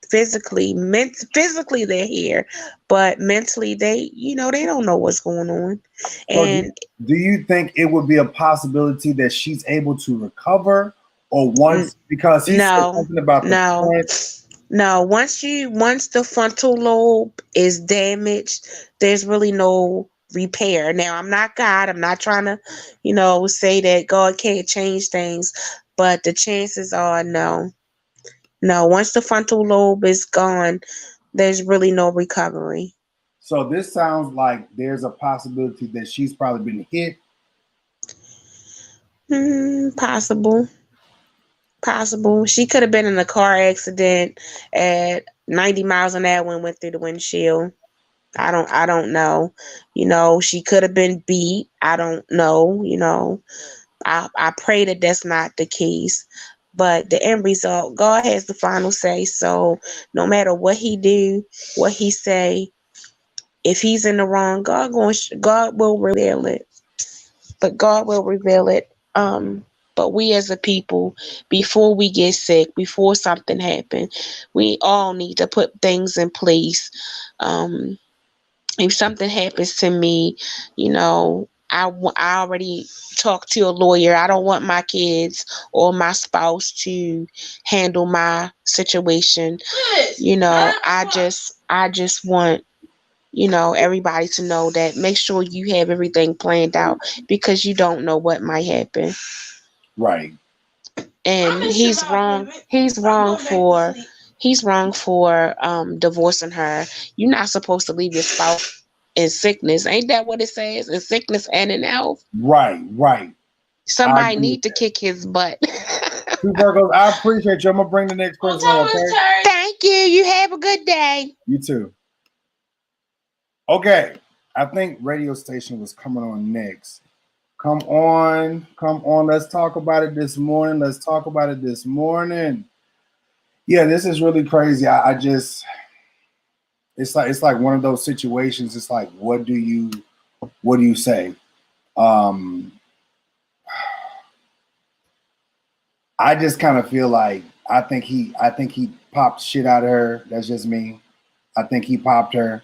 Physically they're here, but mentally they don't know what's going on. So And do you think it would be a possibility that she's able to recover, or once because he said no, something about the no. front? No, once the frontal lobe is damaged, there's really no repair. Now, I'm not God. I'm not trying to, say that God can't change things, but the chances are no. No, once the frontal lobe is gone, there's really no recovery. So this sounds like there's a possibility that she's probably been hit. Possible. Possible. She could have been in a car accident at 90 miles an hour and went through the windshield. I don't know. She could have been beat. I don't know. I pray that that's not the case. But the end result, God has the final say. So no matter what he do, what he say, if he's in the wrong, God will reveal it. But God will reveal it. But we as a people, before we get sick, before something happens, we all need to put things in place. If something happens to me, I already talked to a lawyer. I don't want my kids or my spouse to handle my situation. I just want, everybody to know that make sure you have everything planned out because you don't know what might happen. Right. And he's wrong he's wrong for divorcing her. You're not supposed to leave your spouse in sickness. Ain't that what it says? In sickness and in health. Right. I Somebody agree with need to that. kick his butt. Two Virgos, I appreciate you. I'm gonna bring the next person on, okay? Thank you. You have a good day. You too. Okay. I think radio station was coming on next. Come on. Let's talk about it this morning. Yeah, this is really crazy. I just it's like one of those situations. It's like, what do you say? I just kind of feel like I think he popped shit out of her. That's just me. I think he popped her,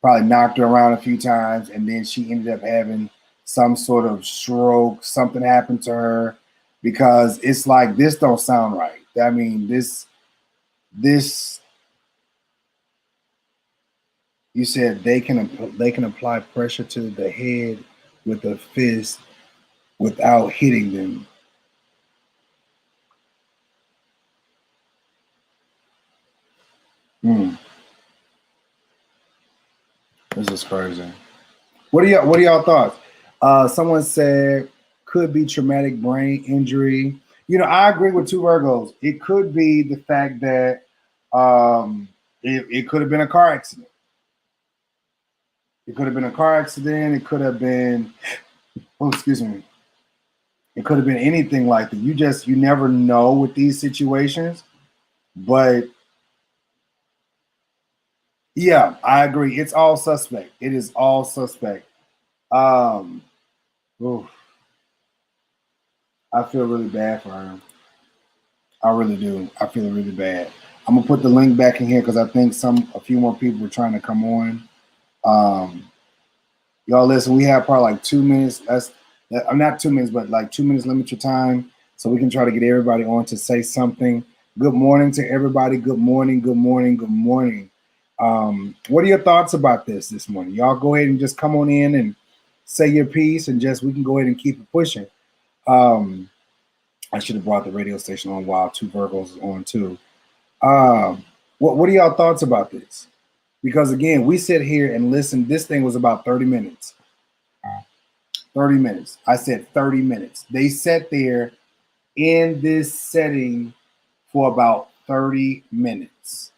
probably knocked her around a few times, and then she ended up having some sort of stroke. Something happened to her, because it's like, this don't sound right. I mean, this you said they can apply pressure to the head with a fist without hitting them. This is crazy. What are y'all thoughts? Someone said could be traumatic brain injury. I agree with two Virgos. It could be the fact that it could have been a car accident. It could have been a car accident. It could have been, excuse me. It could have been anything like that. You never know with these situations. But yeah, I agree. It's all suspect. It is all suspect. Oof. I feel really bad for her. I really do. I feel really bad. I'm gonna put the link back in here because I think a few more people are trying to come on. Y'all listen, we have probably like 2 minutes. I'm not 2 minutes, but like 2 minutes limit your time so we can try to get everybody on to say something. Good morning to everybody. Good morning. What are your thoughts about this morning? Y'all go ahead and just come on in and say your piece, and we can go ahead and keep it pushing. I should have brought the radio station on while two Virgos is on too. What are y'all thoughts about this? Because again, we sit here and listen. This thing was about 30 minutes. 30 minutes. I said 30 minutes. They sat there in this setting for about 30 minutes.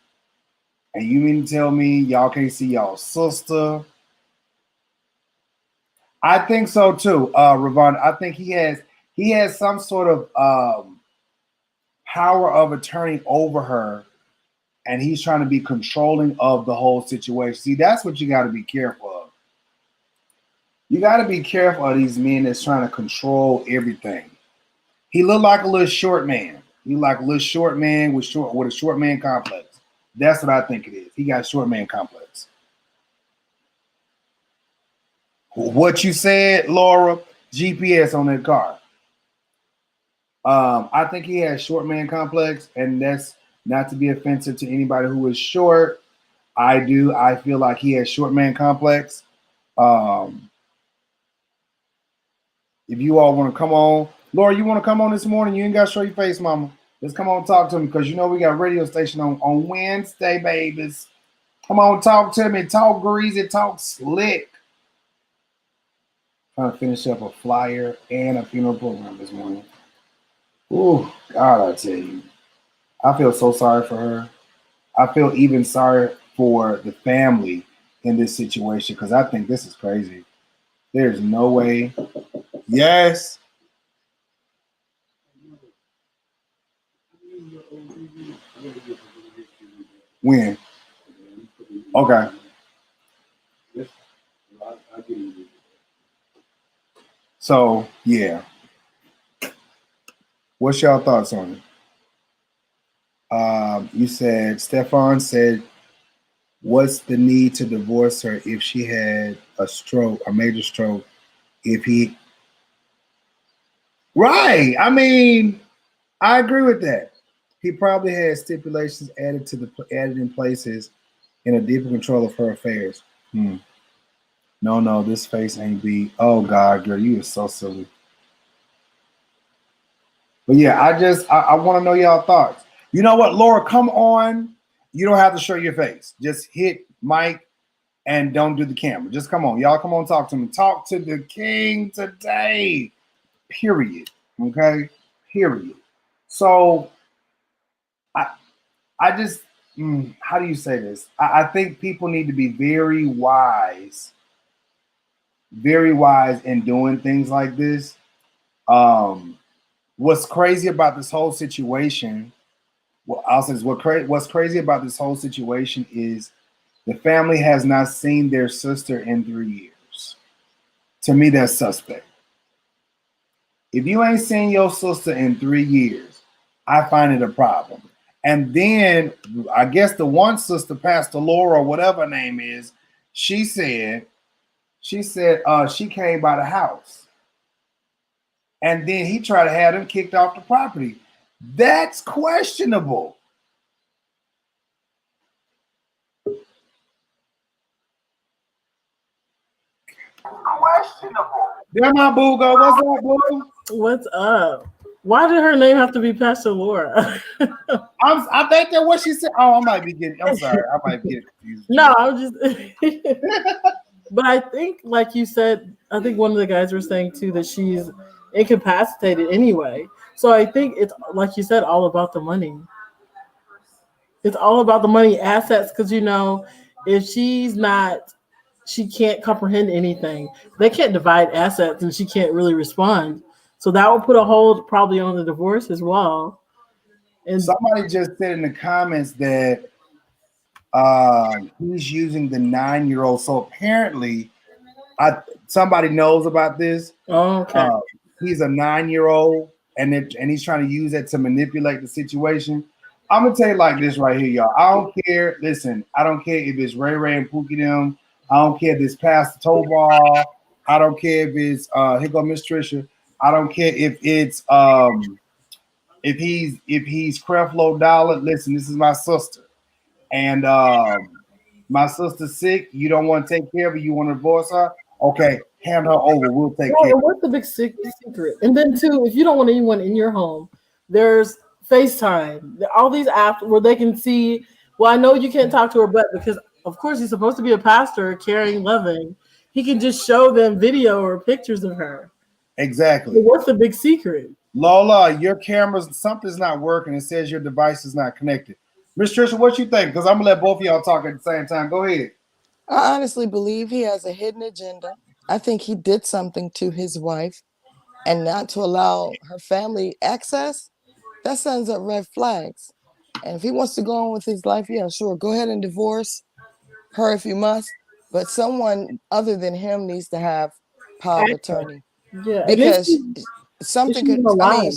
And you mean to tell me y'all can't see y'all sister? I think so too, Ravon. I think he has some sort of power of attorney over her, and he's trying to be controlling of the whole situation. See, that's what you got to be careful of. You got to be careful of these men that's trying to control everything. He looked like a little short man. He like a little short man with a short man complex. That's what I think it is. He got a short man complex. What you said, Laura, GPS on that car. I think he has short man complex, and that's not to be offensive to anybody who is short. I do. I feel like he has short man complex. If you all want to come on, Laura, you want to come on this morning? You ain't got to show your face, mama. Let's come on and talk to me, because we got a radio station on Wednesday, babies. Come on, talk to me. Talk greasy, talk slick. Trying to finish up a flyer and a funeral program this morning. Oh, God, I tell you. I feel so sorry for her. I feel even sorry for the family in this situation, because I think this is crazy. There's no way. Yes. When? Okay. So, yeah. What's y'all thoughts on it? You said, Stefan said, what's the need to divorce her if she had a major stroke, if he... Right. I mean, I agree with that. He probably had stipulations added in places in a deeper control of her affairs. No, this face ain't beat. Oh God, girl, you are so silly. But yeah, I want to know y'all thoughts. You know what, Laura? Come on. You don't have to show your face. Just hit mic and don't do the camera. Just come on, y'all. Come on, talk to me. Talk to the king today. Period. Okay. Period. So I just how do you say this? I think people need to be very wise in doing things like this. What's crazy about this whole situation? Well, I'll say this, what's crazy about this whole situation is the family has not seen their sister in 3 years. To me, that's suspect. If you ain't seen your sister in 3 years, I find it a problem. And then I guess the one sister, Pastor Laura, or whatever her name is, she said she came by the house. And then he tried to have them kicked off the property. That's questionable. There my boo go. What's up, boo? What's up? Why did her name have to be Pastor Laura? I think that's what she said. Oh, I'm sorry. I might be getting confused. No, I'm just but I think, like you said, I think one of the guys were saying too that she's incapacitated anyway. So I think it's, like you said, all about the money. It's all about the money, assets, because if she can't comprehend anything. They can't divide assets and she can't really respond. So that will put a hold probably on the divorce as well. And somebody just said in the comments that he's using the 9-year-old. So apparently, somebody knows about this. Oh, okay. He's a 9-year-old, and he's trying to use it to manipulate the situation. I'm gonna tell you like this right here, y'all. I don't care. Listen, I don't care if it's Ray Ray and Pookie them. I don't care if it's Pastor Tobal. I don't care if it's here go Miss Trisha. I don't care if it's if he's Creflo Dollar. Listen, this is my sister, and my sister's sick. You don't want to take care of her. You want to divorce her? Okay, hand her over. We'll take care. What's the big secret? And then too, if you don't want anyone in your home, there's FaceTime. All these apps where they can see. Well, I know you can't talk to her, but because of course he's supposed to be a pastor, caring, loving, he can just show them video or pictures of her. Exactly. But what's the big secret? Lola, your camera's something's not working. It says your device is not connected. Miss Trisha, what you think? Because I'm gonna let both of y'all talk at the same time. Go ahead. I honestly believe he has a hidden agenda. I think he did something to his wife, and not to allow her family access. That sends up red flags. And if he wants to go on with his life, yeah, sure, go ahead and divorce her if you must. But someone other than him needs to have power of attorney. Yeah, because something could. I mean,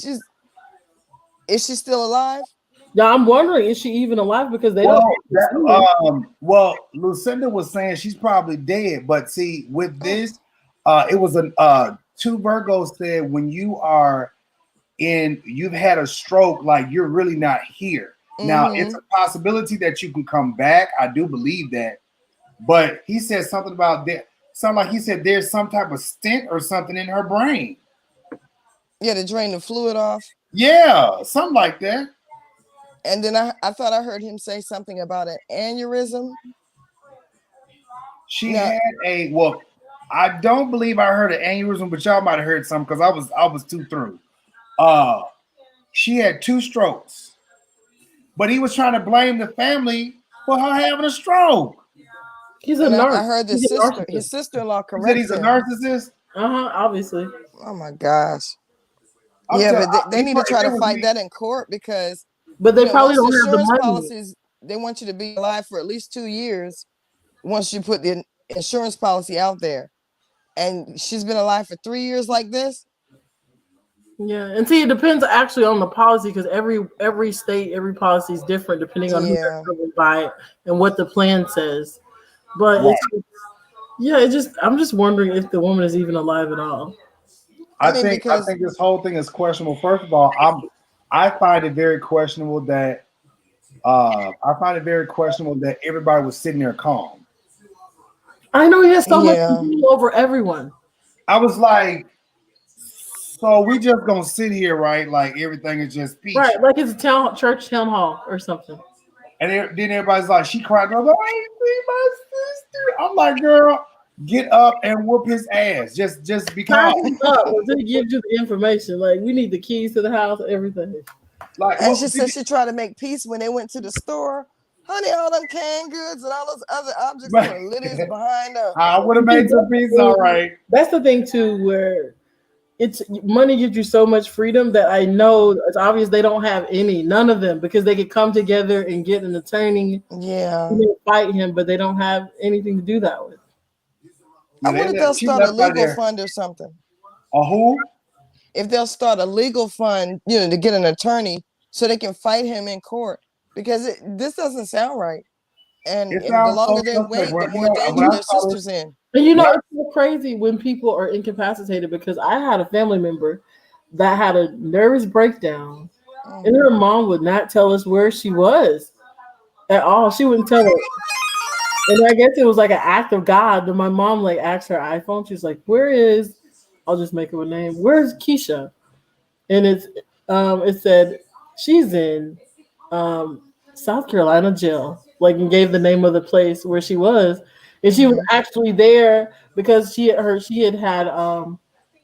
is she still alive? Yeah, I'm wondering, is she even alive? Because they well, Lucinda was saying she's probably dead. But see, with this, it was two Virgos said when you've had a stroke, like you're really not here. Mm-hmm. Now it's a possibility that you can come back. I do believe that. But he said something about that. Something like he said there's some type of stent or something in her brain. Yeah, to drain the fluid off. Yeah, something like that. And then I thought I heard him say something about an aneurysm. She had I don't believe I heard an aneurysm, but y'all might have heard something because I was too through. She had 2 strokes, but he was trying to blame the family for her having a stroke. He's a nurse. I heard his sister-in-law corrected him. He's a narcissist? Obviously. Oh my gosh. But they need to try to fight that in court because they probably don't have the money. Policies, they want you to be alive for at least 2 years once you put the insurance policy out there. And she's been alive for 3 years like this. Yeah, and see, it depends actually on the policy because every state, every policy is different depending on who they're covered by it and what the plan says. But I'm just wondering if the woman is even alive at all. I think this whole thing is questionable. First of all, I find it very questionable that everybody was sitting there calm. I know he has so much control over everyone. I was like, So we just gonna sit here, right? Like everything is just peachy. Right, like it's a church town hall or something. And then everybody's like, she cried. I was like, I ain't see my sister. I'm like, girl, get up and whoop his ass. Just because. Pass it up until he gives you the information. Like we need the keys to the house, everything. Like, And she said she tried to make peace when they went to the store. Honey, all them canned goods and all those other objects were lit his behind up. I would have made some peace, all right. That's the thing too, where it's money gives you so much freedom that I know it's obvious they don't have none of them, because they could come together and get an attorney, fight him, but they don't have anything to do that with. I wonder if they'll start a legal fund or something. A who? If they'll start a legal fund, to get an attorney so they can fight him in court, because this doesn't sound right. And the longer they wait, the more danger their sister's in. And it's so crazy when people are incapacitated, because I had a family member that had a nervous breakdown, and her mom would not tell us where she was at all. She wouldn't tell us. And I guess it was like an act of God. But my mom asked her iPhone. She was like, "Where is?" I'll just make up a name. Where's Keisha? And it said she's in South Carolina jail. And gave the name of the place where she was, and she was actually there because she had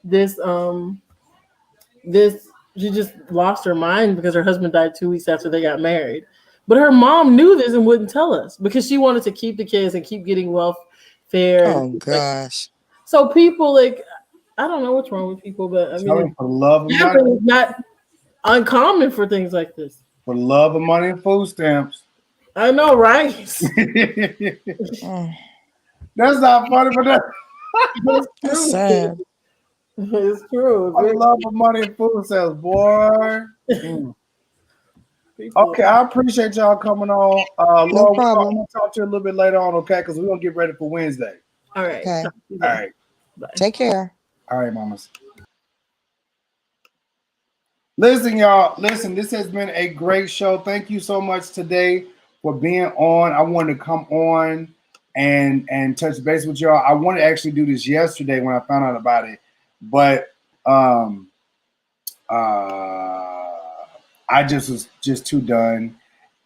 this. She just lost her mind because her husband died 2 weeks after they got married. But her mom knew this and wouldn't tell us because she wanted to keep the kids and keep getting welfare. Oh gosh! So people I don't know what's wrong with people, but I mean, for love of money, it's not uncommon for things like this. For love of money and food stamps. I know, right? That's not funny, but that's sad. It's true. For love of money and food stamps, boy. Okay, I appreciate y'all coming on. No Laura, problem. I'm gonna talk to you a little bit later on, okay? Because we're gonna get ready for Wednesday. All right. Okay. All right. Bye. Take care. All right, mamas. Listen, y'all. Listen, this has been a great show. Thank you so much today for being on. I wanted to come on and touch base with y'all. I wanted to actually do this yesterday when I found out about it, but I just was too done.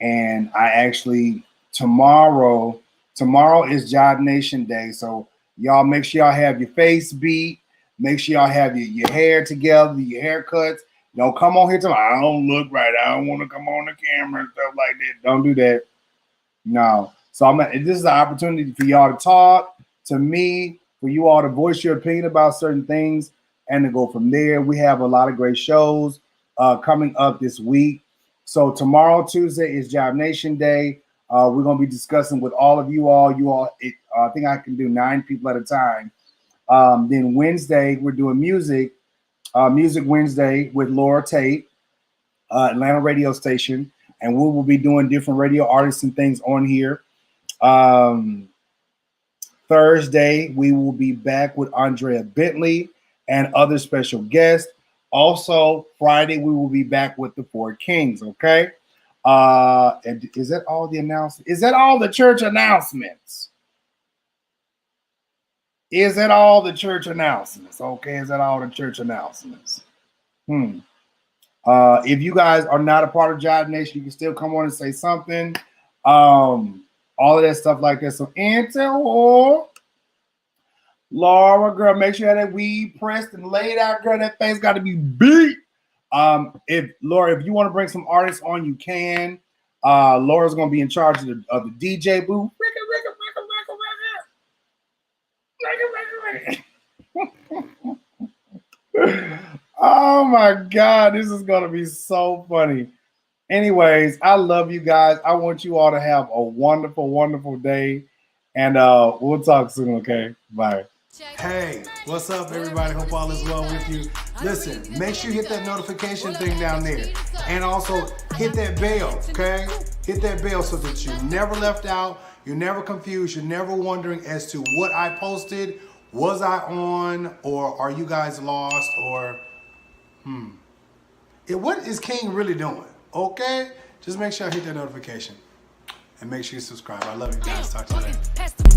And I actually tomorrow is Job Nation Day, so y'all make sure y'all have your face beat. Make sure y'all have your hair together, your haircuts. Don't come on here to I don't look right. I don't want to come on the camera and stuff like that. Don't do that. No. So this is an opportunity for y'all to talk to me, for you all to voice your opinion about certain things, and to go from there. We have a lot of great shows coming up this week. So tomorrow, Tuesday, is Job Nation Day. We're gonna be discussing with all of you all. I think I can do 9 people at a time. Then Wednesday, we're doing Music Wednesday with Laura Tate, Atlanta radio station, and we will be doing different radio artists and things on here. Thursday, we will be back with Andrea Bentley and other special guests. Also, Friday, we will be back with the Four Kings, okay? And is that all the announcements? Is that all the church announcements? Is that all the church announcements? Okay, is that all the church announcements? If you guys are not a part of Job Nation, you can still come on and say something. All of that stuff like that. So Intel, Laura, girl, make sure that weed pressed and laid out, girl. That face got to be beat. If Laura, if you want to bring some artists on, you can. Laura's gonna be in charge of the DJ booth. Oh my God, this is gonna be so funny. Anyways, I love you guys. I want you all to have a wonderful, wonderful day, and we'll talk soon. Okay, bye. Hey, what's up, everybody? Hope all is well with you. Listen, make sure you hit that notification thing down there, and also hit that bell. Okay, hit that bell so that you're never left out, you're never confused, you're never wondering as to what I posted. Was I on, or are you guys lost, or what is King really doing? Okay, just make sure I hit that notification and make sure you subscribe. I love you guys. Talk to you later.